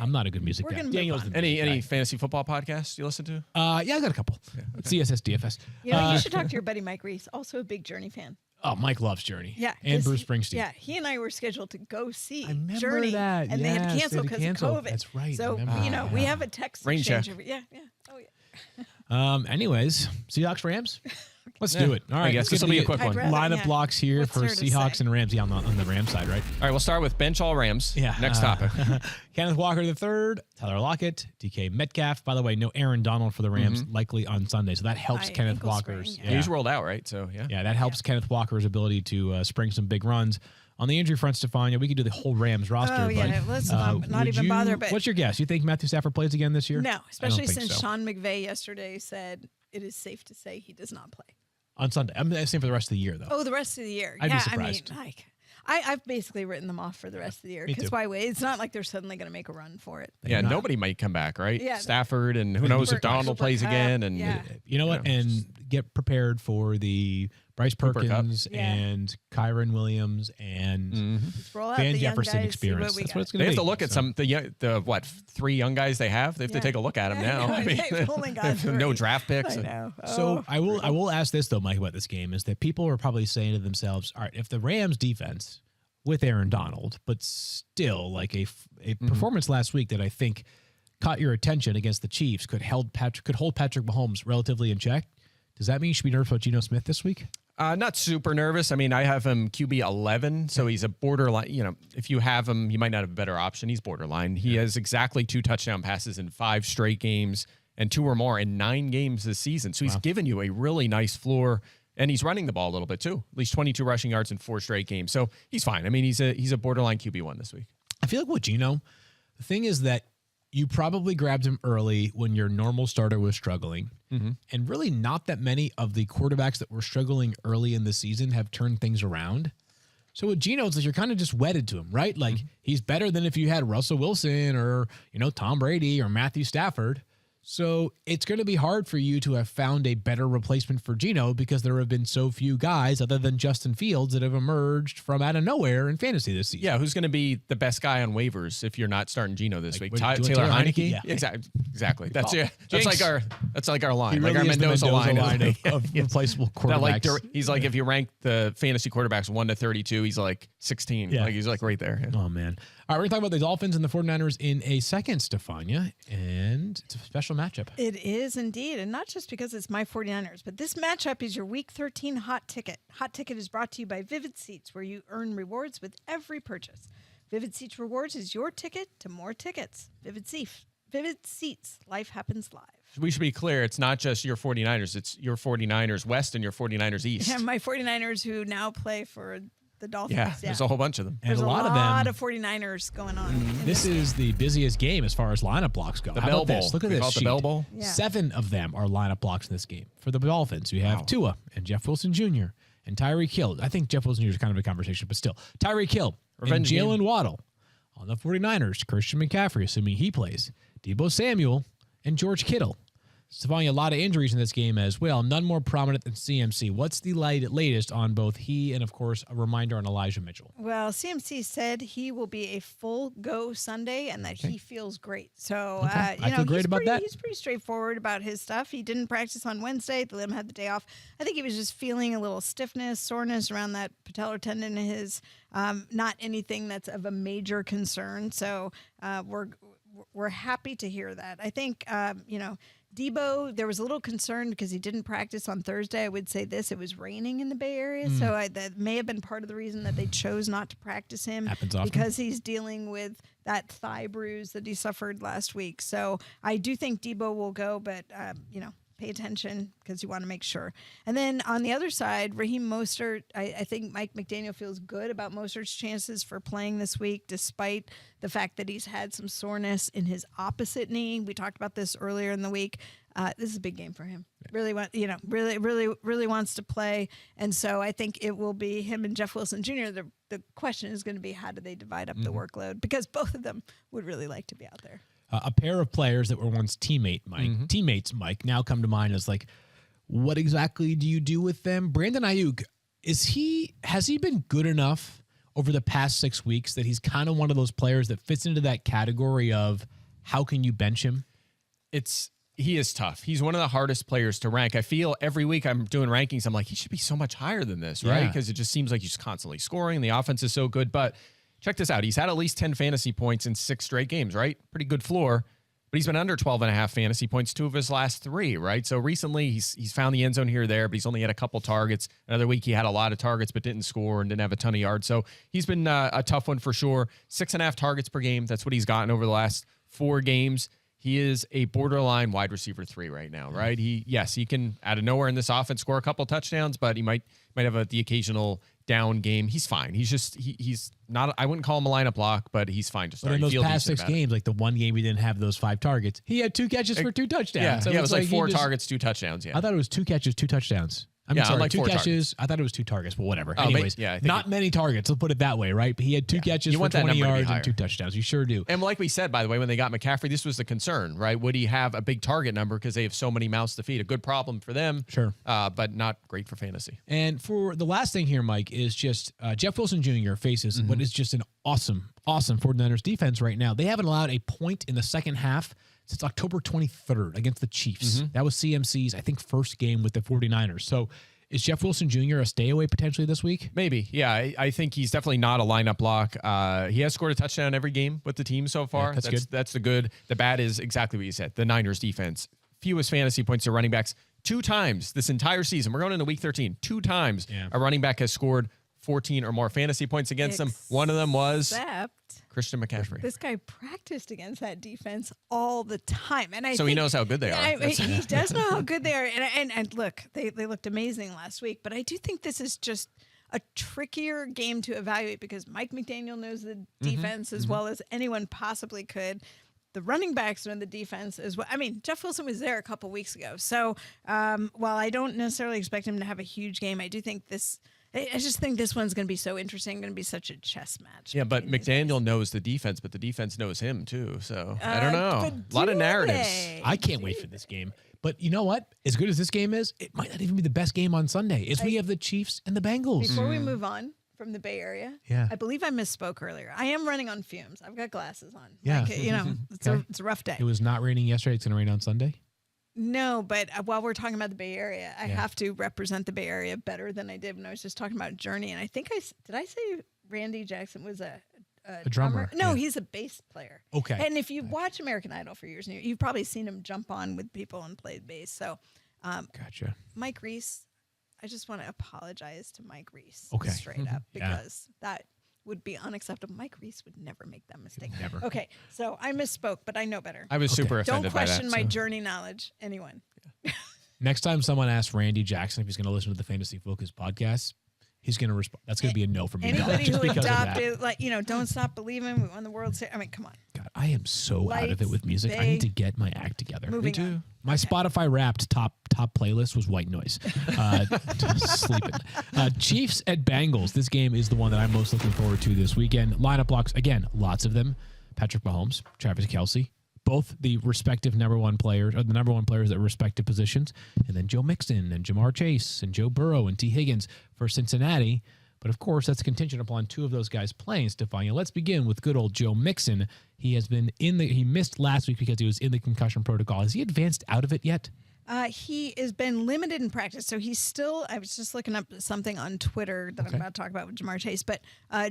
I'm not a good music We're guy. gonna move Daniel's on. the Any music guy. fantasy football podcasts you listen to? Yeah, I got a couple. CSS DFS. You know, you should talk to your buddy Mike Reese, also a big Journey fan. Oh, Mike loves Journey. Yeah. and 'cause Bruce Springsteen. Yeah, he and I were scheduled to go see I remember Journey. that. And they had to Yes, cancel they had to because of cancel. COVID. That's right. I So, remember you know, that. we have a text Rain exchange. check. Yeah. Oh, yeah. Anyways, Seahawks Rams. Let's do it. All right, guess let's this get will be to a quick I'd one. rather- lineup yeah. blocks here What's for there to Seahawks say? and Rams. Yeah, on the Rams side, right? All right, we'll start with bench all Rams. Yeah. Next topic. Kenneth Walker III, Tyler Lockett, DK Metcalf. By the way, no Aaron Donald for the Rams likely on Sunday, so that helps By Kenneth ankle Walker's. sprain, Yeah. He's rolled out, right? So, yeah. Yeah, that helps Kenneth Walker's ability to spring some big runs. On the injury front, Stephania, we could do the whole Rams roster. Oh, yeah, but, let's not would even you- bother, but- what's your guess? You think Matthew Stafford plays again this year? No, especially think since so. Sean McVay yesterday said it is safe to say he does not play. On Sunday. I'm saying for the rest of the year, though. Oh, the rest of the year. I'd be yeah, surprised. I mean, like, I've basically written them off for the rest of the year. Me Because too. it's not like they're suddenly going to make a run for it. Yeah, not. nobody might come back, right? Yeah. Stafford, and who knows if Cooper- Donald Cooper plays Kupp, again. And yeah. You know what? You know, And get prepared for the Bryce Cooper Kupp. Perkins Yeah. and Kyron Williams and Let's roll out Van the young Jefferson guys, experience. See what we That's got. what it's going they to be. have to look at the 3 young guys they have. They have to Yeah. take a look at them Yeah, now. I mean, they've only got no 3. draft picks. I know. So I will ask this though, Mike, about this game is that people are probably saying to themselves, all right, if the Rams defense with Aaron Donald, but still like a performance last week that I think caught your attention against the Chiefs could hold Patrick Mahomes relatively in check. Does that mean you should be nervous about Geno Smith this week? Not super nervous. I mean, I have him QB 11, so he's a borderline. You know, if you have him, you might not have a better option. He's borderline. He has exactly 2 touchdown passes in 5 straight games and 2 or more in 9 games this season. So he's given you a really nice floor, and he's running the ball a little bit too. At least 22 rushing yards in 4 straight games. So he's fine. I mean, he's a borderline QB1 this week. I feel like with Geno, the thing is that you probably grabbed him early when your normal starter was struggling. And really not that many of the quarterbacks that were struggling early in the season have turned things around. So with Geno, it's like you're kind of just wedded to him, right? Like he's better than if you had Russell Wilson or, Tom Brady or Matthew Stafford. So it's going to be hard for you to have found a better replacement for Geno because there have been so few guys other than Justin Fields that have emerged from out of nowhere in fantasy this season. Yeah, who's going to be the best guy on waivers if you're not starting Geno this week? what, do you want Taylor Taylor Heineke? Heineke? Yeah. Exactly. That's Jinx. like our line. He Like really our is the Mendoza line of replaceable That quarterbacks. he's like, if you rank the fantasy quarterbacks 1 to 32, he's like 16. Yeah. Like he's like right there. Yeah. Oh, man. All right, we're going to talk about the Dolphins and the 49ers in a second, Stephania, and it's a special matchup. It is indeed, and not just because it's my 49ers, but this matchup is your Week 13 Hot Ticket. Hot Ticket is brought to you by Vivid Seats, where you earn rewards with every purchase. Vivid Seats Rewards is your ticket to more tickets. Vivid Seats. Life happens live. We should be clear. It's not just your 49ers. It's your 49ers West and your 49ers East. And my 49ers who now play for the Dolphins. Yeah, there's a whole bunch of them. And There's a lot of 49ers going on. in This is the busiest game as far as lineup blocks go. The How Bell about this? Bowl. Look at We this call it the sheet. Bell Bowl? Yeah. 7 of them are lineup blocks in this game. For the Dolphins, we have Tua and Jeff Wilson Jr. and Tyreek Hill. I think Jeff Wilson Jr. is kind of a conversation, but still. Tyreek Hill Revenge and Jalen game. Waddle. On the 49ers, Christian McCaffrey, assuming he plays. Debo Samuel and George Kittle. Stephania, a lot of injuries in this game as well. None more prominent than CMC. What's the latest on both he and, of course, a reminder on Elijah Mitchell? Well, CMC said he will be a full go Sunday and that he feels great. So, I feel great about that. He's pretty straightforward about his stuff. He didn't practice on Wednesday. They let him have the day off. I think he was just feeling a little stiffness, soreness around that patellar tendon in his. Not anything that's of a major concern. So we're happy to hear that. I think, Debo, there was a little concern because he didn't practice on Thursday. I would say this, it was raining in the Bay Area, so that may have been part of the reason that they chose not to practice him. Happens often. Because he's dealing with that thigh bruise that he suffered last week. So I do think Debo will go, but, pay attention because you want to make sure. And then on the other side, Raheem Mostert, I think Mike McDaniel feels good about Mostert's chances for playing this week, despite the fact that he's had some soreness in his opposite knee. We talked about this earlier in the week. This is a big game for him. Really wants to play. And so I think it will be him and Jeff Wilson Jr. The question is going to be, how do they divide up the workload? Because both of them would really like to be out there. A pair of players that were once teammates, Mike, now come to mind as like, what exactly do you do with them? Brandon Ayuk, has he been good enough over the past 6 weeks that he's kind of one of those players that fits into that category of how can you bench him? He is tough. He's one of the hardest players to rank. I feel every week I'm doing rankings, I'm like, he should be so much higher than this, right? Because it just seems like he's constantly scoring. The offense is so good, but check this out. He's had at least 10 fantasy points in 6 straight games, right? Pretty good floor, but he's been under 12.5 fantasy points 2 of his last 3, right? So recently he's found the end zone here or there, but he's only had a couple targets. Another week he had a lot of targets, but didn't score and didn't have a ton of yards. So he's been a tough one for sure. 6.5 targets per game. That's what he's gotten over the last 4 games. He is a borderline wide receiver 3 right now, right? He can out of nowhere in this offense score a couple touchdowns, but he might have the occasional down game. He's fine. He's not. I wouldn't call him a lineup lock, but he's fine to start. But in those past 6 games, like the one game he didn't have those 5 targets, he had 2 catches for 2 touchdowns. Yeah, so it was like 4 targets, 2 touchdowns. Yeah, I thought it was 2 catches, 2 touchdowns. Sorry, like 2 4 catches. targets. I thought it was 2 targets, but whatever. Anyways, not many targets. Let's put it that way, right? But he had 2 catches for 20 yards and 2 touchdowns. You sure do. And like we said, by the way, when they got McCaffrey, this was the concern, right? Would he have a big target number because they have so many mouths to feed? A good problem for them, sure, but not great for fantasy. And for the last thing here, Mike, is just Jeff Wilson Jr. faces what is just an awesome 49ers defense right now. They haven't allowed a point in the second half since October 23rd against the Chiefs. That was CMC's, I think, first game with the 49ers. So is Jeff Wilson Jr. a stay away potentially this week? Maybe. Yeah, I think he's definitely not a lineup lock. He has scored a touchdown every game with the team so far. Yeah, that's good. That's the good. The bad is exactly what you said. The Niners defense. Fewest fantasy points to running backs 2 times this entire season. We're going into week 13. 2 times a running back has scored 14 or more fantasy points against them. One of them was Christian McCaffrey. This guy practiced against that defense all the time. And I so think, he knows how good they are. He does know how good they are. And look, they looked amazing last week. But I do think this is just a trickier game to evaluate because Mike McDaniel knows the defense as well as anyone possibly could. The running backs know the defense as well. I mean, Jeff Wilson was there a couple weeks ago. So while I don't necessarily expect him to have a huge game, I just think this one's going to be so interesting, going to be such a chess match. Yeah, but McDaniel knows the defense, but the defense knows him too. So I don't know. A lot of narratives. I can't wait for this game. But you know what? As good as this game is, it might not even be the best game on Sunday. We have the Chiefs and the Bengals. Before we move on from the Bay Area, I believe I misspoke earlier. I am running on fumes. I've got glasses on. Yeah. It's a rough day. It was not raining yesterday. It's going to rain on Sunday? No, but while we're talking about the Bay Area, I have to represent the Bay Area better than I did when I was just talking about Journey. And I think did I say Randy Jackson was a drummer? No, he's a bass player. Okay. And if you watch American Idol for years, you've probably seen him jump on with people and play bass. So, gotcha. Mike Reese, I just want to apologize to Mike Reese straight up because that would be unacceptable. Mike Reese would never make that mistake. Never. Okay, so I misspoke, but I know better. I was super offended Don't by that. question my Journey knowledge, anyone. Next time someone asks Randy Jackson if he's going to listen to the Fantasy Focus podcast, he's going to respond. That's going to be a no from me. Anybody just who because adopted, don't stop believing. We won the World Series. I mean, come on. God, I am so out of it with music. I need to get my act together. Moving on. My Spotify Wrapped top playlist was White Noise. Sleeping. Chiefs at Bengals. This game is the one that I'm most looking forward to this weekend. Lineup blocks, again, lots of them. Patrick Mahomes, Travis Kelce, both the respective number one players at respective positions. And then Joe Mixon and Jamar Chase and Joe Burrow and T. Higgins for Cincinnati. But of course, that's contingent upon 2 of those guys playing, Stephania. Let's begin with good old Joe Mixon. He has been he missed last week because he was in the concussion protocol. Has he advanced out of it yet? He has been limited in practice, so he's still. I was just looking up something on Twitter that I'm about to talk about with Jamar Chase, but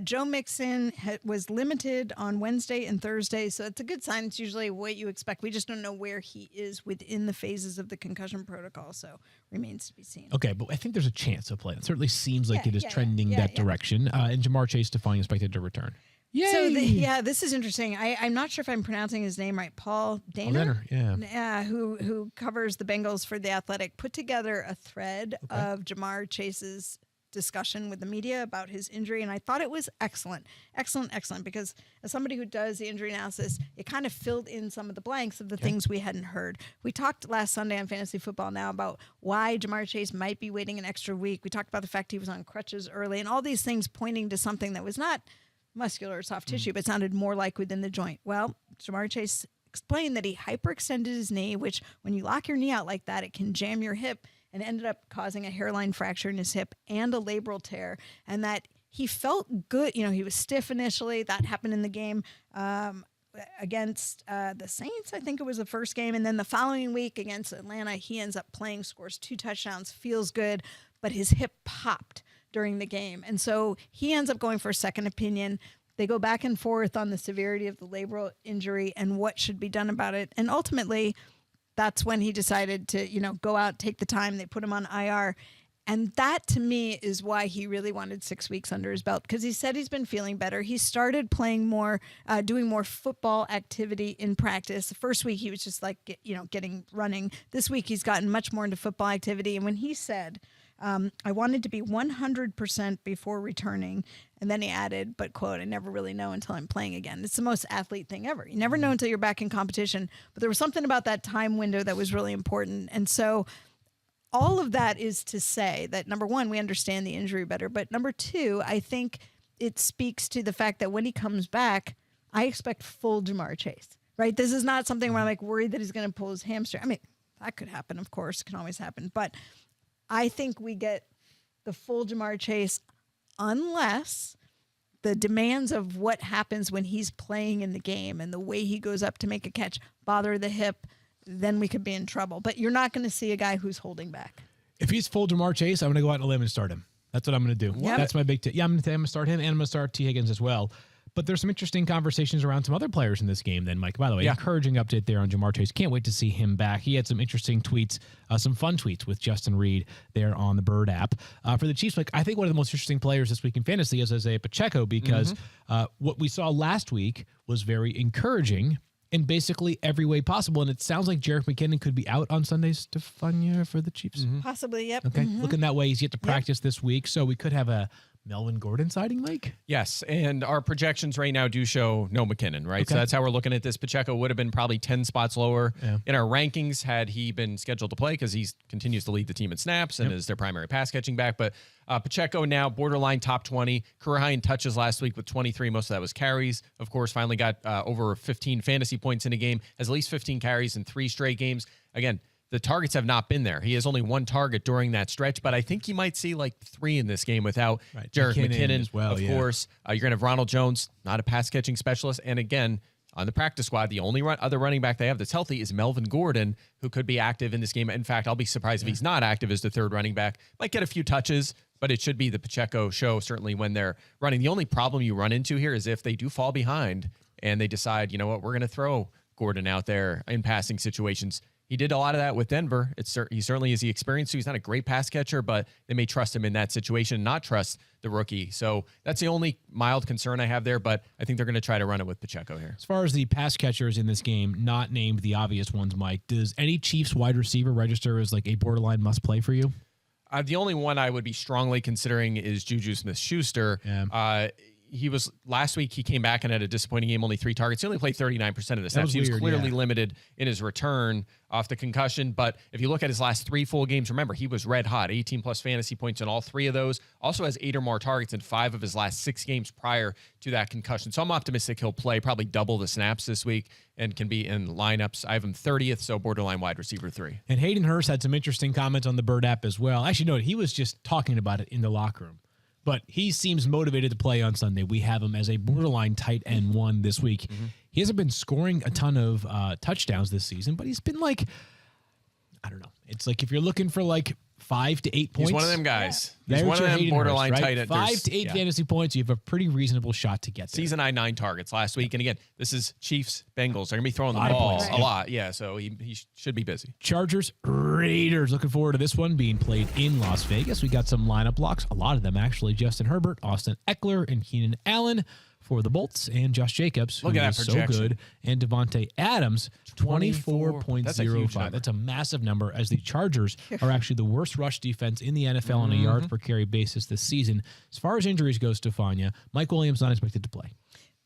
Joe Mixon was limited on Wednesday and Thursday, so it's a good sign. It's usually what you expect. We just don't know where he is within the phases of the concussion protocol, so remains to be seen. Okay, but I think there's a chance of play. It certainly seems like it is trending that direction. And Jamar Chase finally expected to return. Yay! So this is interesting. I'm not sure if I'm pronouncing his name right. Paul Dehner, who covers the Bengals for The Athletic, put together a thread of Jamar Chase's discussion with the media about his injury, and I thought it was excellent, because as somebody who does the injury analysis, it kind of filled in some of the blanks of the things we hadn't heard. We talked last Sunday on Fantasy Football Now about why Jamar Chase might be waiting an extra week. We talked about the fact he was on crutches early, and all these things pointing to something that was not muscular or soft tissue, but sounded more like within the joint. Well, Jamar Chase explained that he hyperextended his knee, which when you lock your knee out like that, it can jam your hip, and ended up causing a hairline fracture in his hip and a labral tear, and that he felt good. He was stiff initially. That happened in the game against the Saints. I think it was the first game. And then the following week against Atlanta, he ends up playing, scores 2 touchdowns, feels good, but his hip popped during the game. And so he ends up going for a second opinion. They go back and forth on the severity of the labral injury and what should be done about it. And ultimately, that's when he decided to, go out, take the time. They put him on IR. And that, to me, is why he really wanted 6 weeks under his belt, because he said he's been feeling better. He started playing more, doing more football activity in practice. The first week, he was just getting running. This week, he's gotten much more into football activity. And when he said, I wanted to be 100% before returning. And then he added, but quote, I never really know until I'm playing again. It's the most athlete thing ever. You never know until you're back in competition. But there was something about that time window that was really important. And so all of that is to say that, number one, we understand the injury better. But number two, I think it speaks to the fact that when he comes back, I expect full Jamar Chase, right? This is not something where I'm worried that he's going to pull his hamstring. I mean, that could happen, of course. It can always happen. But I think we get the full Jamar Chase unless the demands of what happens when he's playing in the game and the way he goes up to make a catch bother the hip, then we could be in trouble. But you're not going to see a guy who's holding back. If he's full Jamar Chase, I'm going to go out on a limb and start him. That's what I'm going to do. Yep. That's my big tip. Yeah, I'm going to start him, and I'm going to start T. Higgins as well. But there's some interesting conversations around some other players in this game then, Mike. By the way, encouraging update there on Jamar Chase. Can't wait to see him back. He had some interesting tweets, some fun tweets with Justin Reed there on the Bird app. For the Chiefs, Mike, I think one of the most interesting players this week in fantasy is Isaiah Pacheco, because what we saw last week was very encouraging in basically every way possible. And it sounds like Jerick McKinnon could be out on Sunday, Stephania, for the Chiefs. Possibly, yep. Okay, looking that way. He's yet to practice this week, so we could have a Melvin Gordon sighting, Mike? Yes, and our projections right now do show no McKinnon, right? So that's how we're looking at this. Pacheco would have been probably 10 spots lower in our rankings had he been scheduled to play, because he continues to lead the team in snaps and is their primary pass catching back. But Pacheco now borderline top 20, career high in touches last week with 23. Most of that was carries. Of course, finally got over 15 fantasy points in a game, has at least 15 carries in 3 straight games. Again, the targets have not been there. He has only 1 target during that stretch, but I think you might see 3 in this game without Jerick McKinnon as well, of course. You're going to have Ronald Jones, not a pass-catching specialist. And again, on the practice squad, the only other running back they have that's healthy is Melvin Gordon, who could be active in this game. In fact, I'll be surprised if he's not active as the third running back. Might get a few touches, but it should be the Pacheco show, certainly when they're running. The only problem you run into here is if they do fall behind and they decide, you know what, we're going to throw Gordon out there in passing situations. He did a lot of that with Denver. He certainly is the experience. So he's not a great pass catcher, but they may trust him in that situation, not trust the rookie. So that's the only mild concern I have there, but I think they're going to try to run it with Pacheco here. As far as the pass catchers in this game, not named the obvious ones, Mike, does any Chiefs wide receiver register as a borderline must play for you? The only one I would be strongly considering is Juju Smith-Schuster. Yeah. He was last week. He came back and had a disappointing game, only 3 targets. He only played 39% of the snaps. He was clearly limited in his return off the concussion. But if you look at his last 3 full games, remember, he was red hot, 18 plus fantasy points in all 3 of those. Also has 8 or more targets in 5 of his last 6 games prior to that concussion. So I'm optimistic he'll play probably double the snaps this week and can be in lineups. I have him 30th, so borderline wide receiver 3. And Hayden Hurst had some interesting comments on the Bird app as well. Actually, no, he was just talking about it in the locker room. But he seems motivated to play on Sunday. We have him as a borderline tight end 1 this week. He hasn't been scoring a ton of touchdowns this season, but he's been I don't know. It's like if you're looking for like 5 to 8 points. He's one of them guys. He's There's one of your them Hayden borderline Hurst, right? tight ends. 5 to 8 fantasy points. You have a pretty reasonable shot to get there. Season high 9 targets last week. And again, this is Chiefs, Bengals. They're going to be throwing the ball a lot. Yeah, so he should be busy. Chargers, Raiders. Looking forward to this one being played in Las Vegas. We got some lineup blocks. A lot of them, actually. Justin Herbert, Austin Eckler, and Keenan Allen for the Bolts, and Josh Jacobs, who is so good, and Devontae Adams, 24.05. That's a massive number, as the Chargers are actually the worst rush defense in the NFL on a yards per carry basis this season. As far as injuries go, Stephania, Mike Williams not expected to play.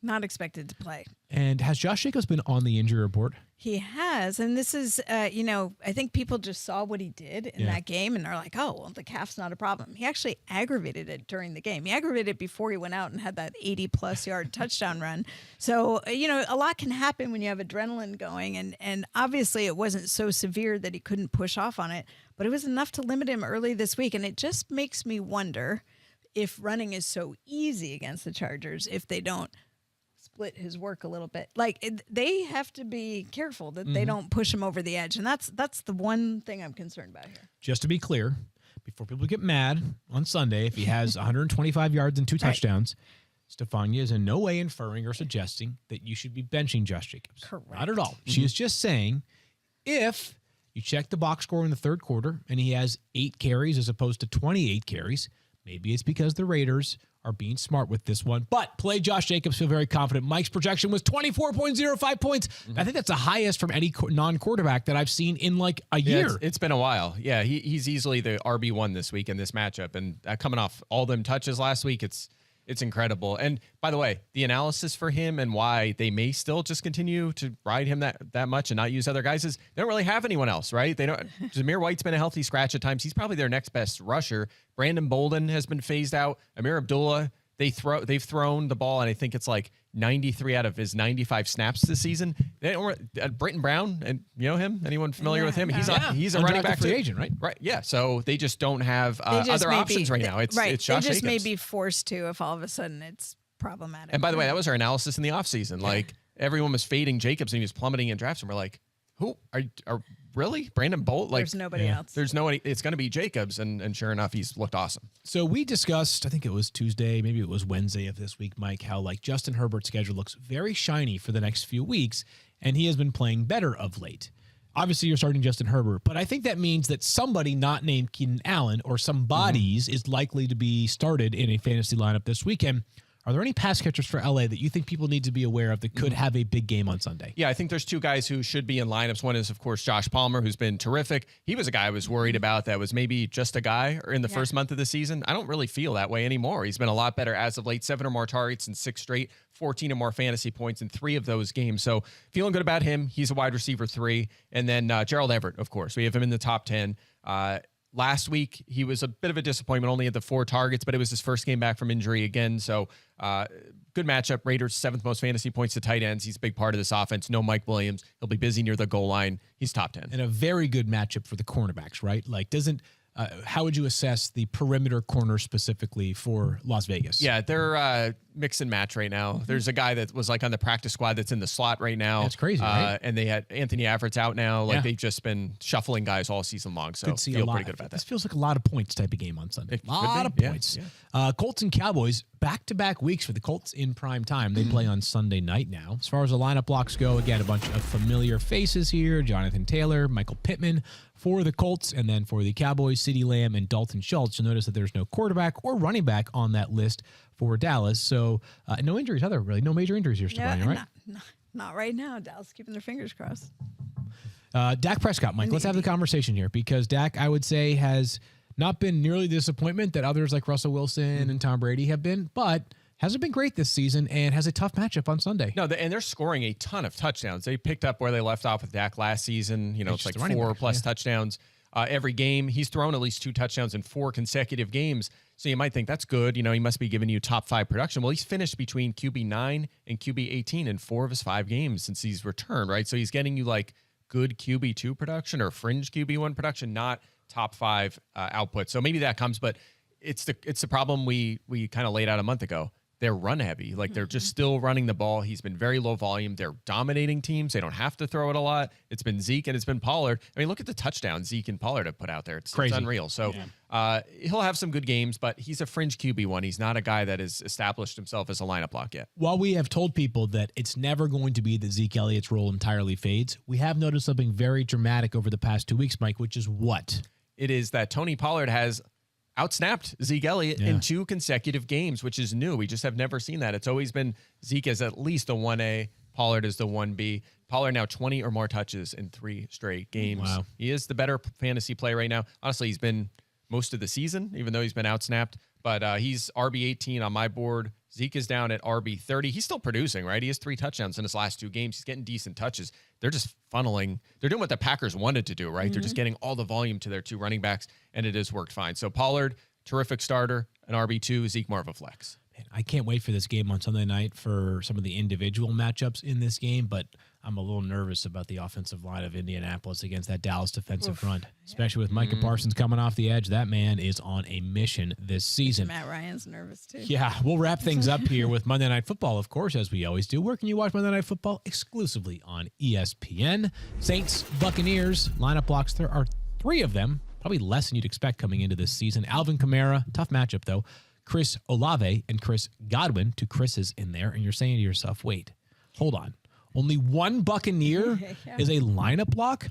Not expected to play. And has Josh Jacobs been on the injury report? He has. And this is, I think people just saw what he did in that game and are like, oh, well, the calf's not a problem. He actually aggravated it during the game. He aggravated it before he went out and had that 80-plus yard touchdown run. So, a lot can happen when you have adrenaline going. And obviously it wasn't so severe that he couldn't push off on it. But it was enough to limit him early this week. And it just makes me wonder if running is so easy against the Chargers, if they don't split his work a little bit. They have to be careful that they don't push him over the edge. And that's the one thing I'm concerned about here. Just to be clear, before people get mad on Sunday, if he has 125 yards and 2 touchdowns, Stephania is in no way inferring or suggesting that you should be benching Josh Jacobs. Correct. Not at all. She is just saying, if you check the box score in the third quarter and he has 8 carries as opposed to 28 carries, maybe it's because the Raiders are being smart with this one. But play Josh Jacobs, feel very confident. Mike's projection was 24.05 points. I think that's the highest from any non-quarterback that I've seen in like a year. It's been a while. Yeah, he's easily the RB1 this week in this matchup. And coming off all them touches last week, it's incredible. And by the way, the analysis for him and why they may still just continue to ride him that much and not use other guys is they don't really have anyone else, right? They don't. Zamir White's been a healthy scratch at times. He's probably their next best rusher. Brandon Bolden has been phased out. Amir Abdullah, they've thrown the ball, and I think it's like 93 out of his 95 snaps this season. They don't, Britton Brown, and you know him? Anyone familiar with him? He's a running back free agent, right? Right. Yeah. So they just don't have other options right now. It's Josh Jacobs. They just may be forced to if all of a sudden it's problematic. And by the way, that was our analysis in the offseason. Like everyone was fading Jacobs and he was plummeting in drafts, and we're like, who are really Brandon Bolt? Like there's nobody else. There's nobody. It's going to be Jacobs, and sure enough, he's looked awesome. So we discussed, I think it was Tuesday, maybe it was Wednesday of this week, Mike, how like Justin Herbert's schedule looks very shiny for the next few weeks, and he has been playing better of late. Obviously, you're starting Justin Herbert, but I think that means that somebody not named Keenan Allen or somebody's is likely to be started in a fantasy lineup this weekend. Are there any pass catchers for LA that you think people need to be aware of that could have a big game on Sunday? Yeah, I think there's 2 guys who should be in lineups. One is, of course, Josh Palmer, who's been terrific. He was a guy I was worried about that was maybe just a guy in the first month of the season. I don't really feel that way anymore. He's been a lot better as of late. 7 or more targets in 6 straight, 14 or more fantasy points in 3 of those games. So feeling good about him. He's a wide receiver 3. And then Gerald Everett, of course. We have him in the top 10. Last week, he was a bit of a disappointment, only at the 4 targets, but it was his first game back from injury again. So good matchup. Raiders, 7th most fantasy points to tight ends. He's a big part of this offense. No Mike Williams. He'll be busy near the goal line. He's top 10. And a very good matchup for the cornerbacks, right? Like, how would you assess the perimeter corner specifically for Las Vegas? Yeah, they're mix and match right now. There's a guy that was like on the practice squad that's in the slot right now. That's crazy, right? And they had Anthony Everett's out now. Like they've just been shuffling guys all season long. So feel pretty good about that. This feels like a lot of points type of game on Sunday. A lot of points. Yeah. Colts and Cowboys, back-to-back weeks for the Colts in prime time. They play on Sunday night now. As far as the lineup blocks go, again, a bunch of familiar faces here. Jonathan Taylor, Michael Pittman for the Colts, and then for the Cowboys, CeeDee Lamb and Dalton Schultz. You'll notice that there's no quarterback or running back on that list for Dallas. So no injuries either, really. No major injuries here, Stephania, right? Not right now. Dallas keeping their fingers crossed. Dak Prescott, Mike, let's have the conversation here, because Dak, I would say, has not been nearly the disappointment that others like Russell Wilson and Tom Brady have been, but hasn't been great this season and has a tough matchup on Sunday. No, and they're scoring a ton of touchdowns. They picked up where they left off with Dak last season. It's like 4+ touchdowns every game. He's thrown at least 2 touchdowns in 4 consecutive games. So you might think that's good. He must be giving you top 5 production. Well, he's finished between QB 9 and QB 18 in 4 of his 5 games since he's returned, right? So he's getting you like good QB 2 production or fringe QB 1 production, not top 5 output. So maybe that comes, but it's the problem we kind of laid out a month ago. they're run heavy. Like they're just still running the ball. He's been very low volume. They're dominating teams. They don't have to throw it a lot. It's been Zeke and it's been Pollard. I mean, look at the touchdown Zeke and Pollard have put out there. It's crazy. It's unreal. So he'll have some good games, but he's a fringe QB1. He's not a guy that has established himself as a lineup lock yet. While we have told people that it's never going to be that Zeke Elliott's role entirely fades, we have noticed something very dramatic over the past 2 weeks, Mike, which is what? It is that Tony Pollard has outsnapped Zeke Elliott in 2 consecutive games, which is new. We just have never seen that. It's always been Zeke as at least the 1A, Pollard is the 1B. Pollard now 20 or more touches in 3 straight games. Wow. He is the better fantasy play right now. Honestly, he's been most of the season, even though he's been outsnapped. But he's RB18 on my board. Zeke is down at RB30. He's still producing, right? He has 3 touchdowns in his last 2 games. He's getting decent touches. They're just funneling. They're doing what the Packers wanted to do, right? They're just getting all the volume to their 2 running backs, and it has worked fine. So Pollard, terrific starter, an RB2, Zeke more of a flex. Man, I can't wait for this game on Sunday night for some of the individual matchups in this game, but I'm a little nervous about the offensive line of Indianapolis against that Dallas defensive front, especially with Micah Parsons coming off the edge. That man is on a mission this season. Matt Ryan's nervous too. Yeah, we'll wrap things up here with Monday Night Football, of course, as we always do. Where can you watch Monday Night Football? Exclusively on ESPN. Saints, Buccaneers, lineup blocks. There are 3 of them, probably less than you'd expect coming into this season. Alvin Kamara, tough matchup though. Chris Olave and Chris Godwin, 2 Chris's in there, and you're saying to yourself, wait, hold on. Only 1 Buccaneer is a lineup block?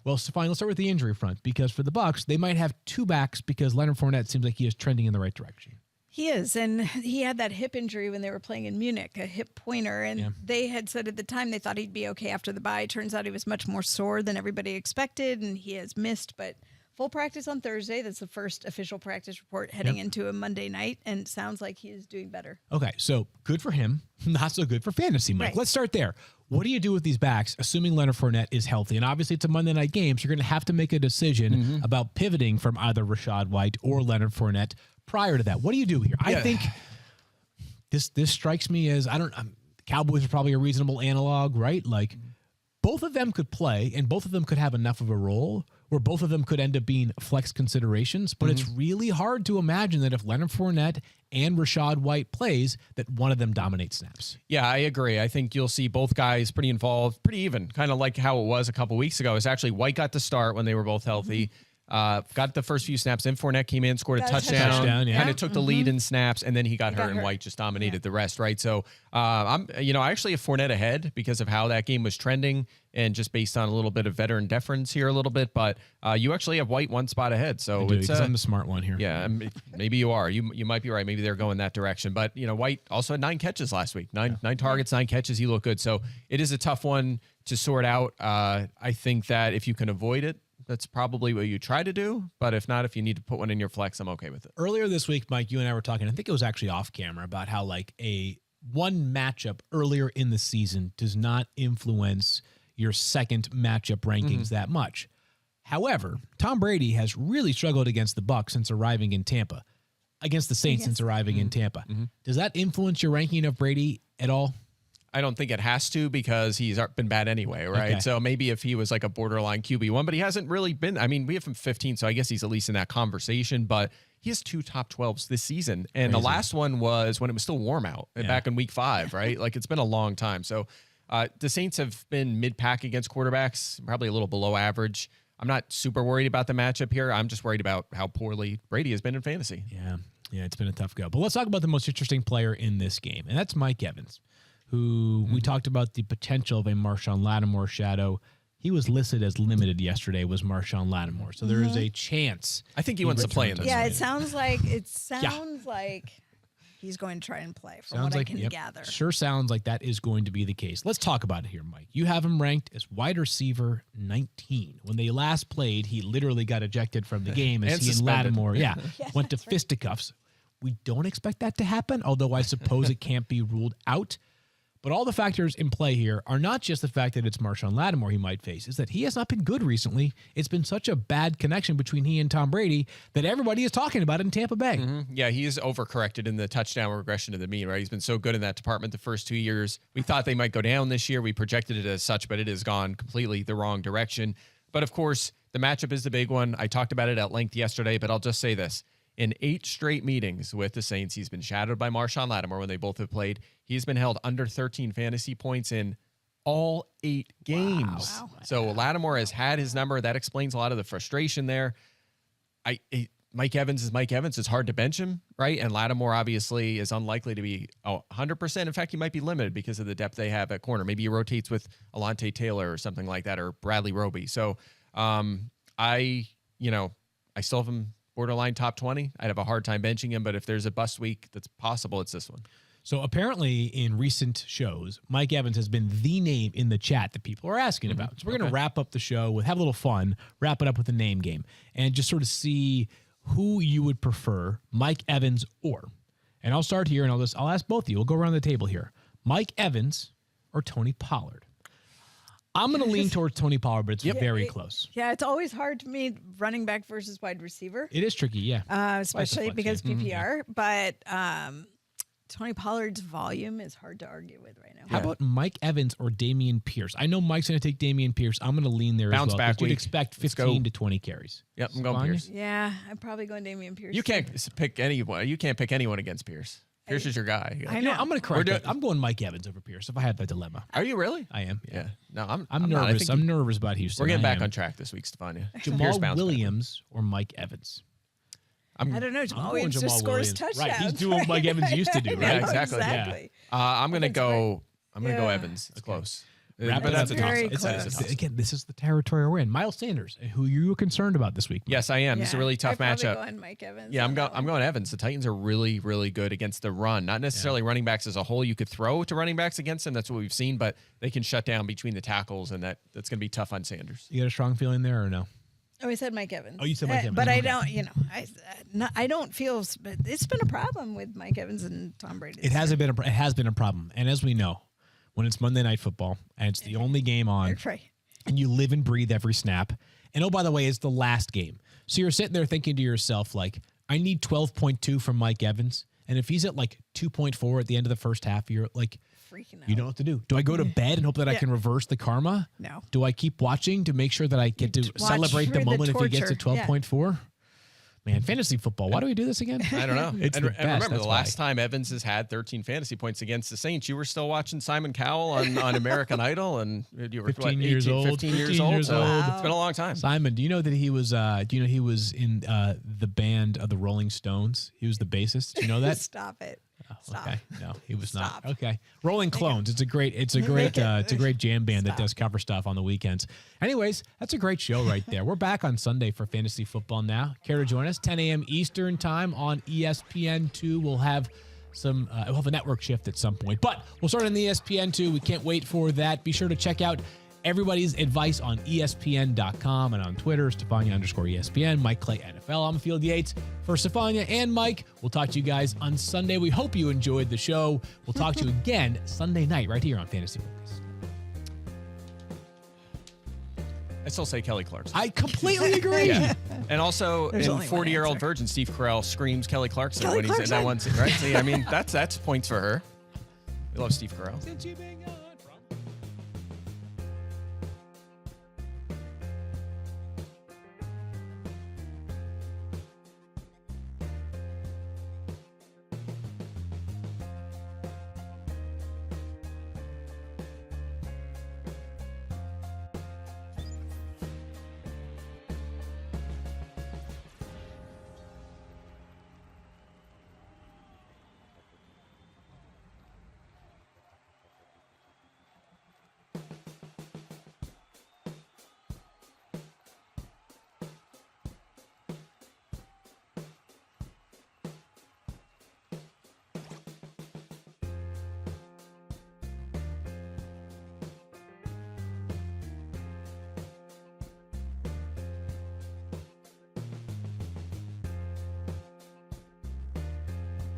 Well, fine, let's start with the injury front, because for the Bucs, they might have 2 backs because Leonard Fournette seems like he is trending in the right direction. He is, and he had that hip injury when they were playing in Munich, a hip pointer, and they had said at the time they thought he'd be okay after the bye. Turns out he was much more sore than everybody expected, and he has missed, but full practice on Thursday. That's the first official practice report heading into a Monday night, and it sounds like he is doing better. Okay, so good for him, not so good for fantasy, Mike. Right. Let's start there. What do you do with these backs, assuming Leonard Fournette is healthy? And obviously it's a Monday night game, so you're going to have to make a decision about pivoting from either Rachaad White or Leonard Fournette prior to that. What do you do here? I think this strikes me as, the Cowboys are probably a reasonable analog, right? Like, both of them could play, and both of them could have enough of a role where both of them could end up being flex considerations, but it's really hard to imagine that if Leonard Fournette and Rachaad White plays, that one of them dominates snaps. Yeah, I agree. I think you'll see both guys pretty involved, pretty even, kind of like how it was a couple weeks ago. It's actually White got the start when they were both healthy. Got the first few snaps, then Fournette came in, scored a touchdown, kind of took the lead in snaps, and then he got hurt, and White just dominated the rest, right? So I actually have Fournette ahead because of how that game was trending, and just based on a little bit of veteran deference here a little bit, but you actually have White 1 spot ahead. So it's I'm the smart one here. Yeah, maybe you are. You might be right. Maybe they're going that direction. But White also had 9 catches last week, nine targets, 9 catches. He looked good. So it is a tough one to sort out. I think that if you can avoid it, that's probably what you try to do. But if not, if you need to put one in your flex, I'm okay with it. Earlier this week, Mike, you and I were talking, I think it was actually off camera, about how like a one matchup earlier in the season does not influence your second matchup rankings that much. However, Tom Brady has really struggled against the Bucs since arriving in Tampa, against the Saints since arriving in Tampa. Does that influence your ranking of Brady at all? I don't think it has to, because he's been bad anyway, right? Okay. So maybe if he was like a borderline QB1, but he hasn't really been. I mean, we have him 15, so I guess he's at least in that conversation, but he has 2 top 12s this season. And the last one was when it was still warm out back in week 5, right? Like, it's been a long time. So the Saints have been mid-pack against quarterbacks, probably a little below average. I'm not super worried about the matchup here. I'm just worried about how poorly Brady has been in fantasy. Yeah, it's been a tough go. But let's talk about the most interesting player in this game, and that's Mike Evans, who we talked about the potential of a Marshawn Lattimore shadow. He was listed as limited yesterday, was Marshawn Lattimore. So there is a chance. I think he wants to play in this. Yeah, it sounds like he's going to try and play, from what I can gather. Sure sounds like that is going to be the case. Let's talk about it here, Mike. You have him ranked as wide receiver 19. When they last played, he literally got ejected from the game as And he suspended. and Lattimore went to fisticuffs. We don't expect that to happen, although I suppose it can't be ruled out. But all the factors in play here are not just the fact that it's Marshawn Lattimore he might face, is that he has not been good recently. It's been such a bad connection between he and Tom Brady that everybody is talking about it in Tampa Bay. Yeah, he's overcorrected in the touchdown regression to the mean, right? He's been so good in that department the first 2 years. We thought they might go down this year. We projected it as such, but it has gone completely the wrong direction. But of course, the matchup is the big one. I talked about it at length yesterday, but I'll just say this. In 8 straight meetings with the Saints, he's been shadowed by Marshawn Lattimore when they both have played. He's been held under 13 fantasy points in all 8 games. Wow. So Lattimore has had his number. That explains a lot of the frustration there. Mike Evans is Mike Evans. It's hard to bench him, right? And Lattimore obviously is unlikely to be 100%. In fact, he might be limited because of the depth they have at corner. Maybe he rotates with Alontae Taylor or something like that, or Bradley Roby. So I still have him borderline top 20. I'd have a hard time benching him, but if there's a bust week that's possible, it's this one. So apparently in recent shows, Mike Evans has been the name in the chat that people are asking about. So we're going to wrap up the show have a little fun, wrap it up with a name game, and just sort of see who you would prefer, Mike Evans or. And I'll start here, and I'll ask both of you. We'll go around the table here. Mike Evans or Tony Pollard? I'm going to lean towards Tony Pollard, but it's very close. Yeah, it's always hard to me running back versus wide receiver. It is tricky, yeah. Especially because PPR. But Tony Pollard's volume is hard to argue with right now. How about Mike Evans or Dameon Pierce? I know Mike's going to take Dameon Pierce. I'm going to lean there Bounce as well. back You'd week. expect 15 to 20 carries. Yep, I'm going Pierce. Yeah, I'm probably going Dameon Pierce. You can't pick anyone. You can't pick anyone against Pierce. Pierce is your guy. I know. I'm going to correct it. I'm going Mike Evans over Pierce if I had that dilemma. Are you really? I am. Yeah. No, I'm nervous. not. I'm nervous about Houston. We're getting back on track this week, Stephania. Jamal Williams or Mike Evans? I don't know. Jamal Williams Jamal just scores Williams. touchdowns. Right, he's doing what Mike Evans used to do, right? Yeah, exactly. I'm going to go Evans. It's close. Wrap But it up. that's a toss-up. Very close. Again, this is the territory we're in. Miles Sanders, who you were concerned about this week. Yes, I am. It's a really tough matchup. Going Mike Evans. Yeah, I'm going Evans. The Titans are really, really good against the run. Not necessarily running backs as a whole. You could throw to running backs against them. That's what we've seen, but they can shut down between the tackles, and that's going to be tough on Sanders. You got a strong feeling there or no? Oh, I said Mike Evans. Oh, you said Mike Evans. But Okay. I don't, I don't feel, it's been a problem with Mike Evans and Tom Brady. It has been a problem. And as we know, when it's Monday Night Football and it's the only game on, Right. and you live and breathe every snap, and oh, by the way, it's the last game. So you're sitting there thinking to yourself, like, I need 12.2 from Mike Evans. And if he's at like 2.4 at the end of the first half, you're like, Freaking out. you know what to do. Do I go to bed and hope that I can reverse the karma? No. Do I keep watching to make sure that I get to Watch celebrate the for the moment if he gets to torture. 12.4? Man, fantasy football. Why do we do this again? I don't know. It's and the best, remember, that's the why. last time Evans has had 13 fantasy points against the Saints, you were still watching Simon Cowell on American Idol, and you were 15 years old. 15 years old. So old. it's been a long time. Simon, do you know that he was? He was in the band of the Rolling Stones? He was the bassist. Do you know that? Stop it. Stop. Okay, no, he was Stop. not. Okay, Rolling Clones. It's a great jam band that does cover stuff on the weekends. Anyways, that's a great show right there. We're back on Sunday for fantasy football now. Care to join us? 10 a.m. Eastern time on ESPN2. We'll have we'll have a network shift at some point, but we'll start on the ESPN2. We can't wait for that. Be sure to check out everybody's advice on ESPN.com and on Twitter, Stephania_ESPN, Mike Clay NFL. I'm Field Yates for Stephania and Mike. We'll talk to you guys on Sunday. We hope you enjoyed the show. We'll talk to you again Sunday night right here on Fantasy Focus. I still say Kelly Clarkson. I completely agree. Yeah. And also, There's in only one 40-year-old answer. virgin, Steve Carell screams Kelly Clarkson Kelly when he's in that Clarkson. one scene, right? See, I mean, that's points for her. We love Steve Carell. Since you've been gone.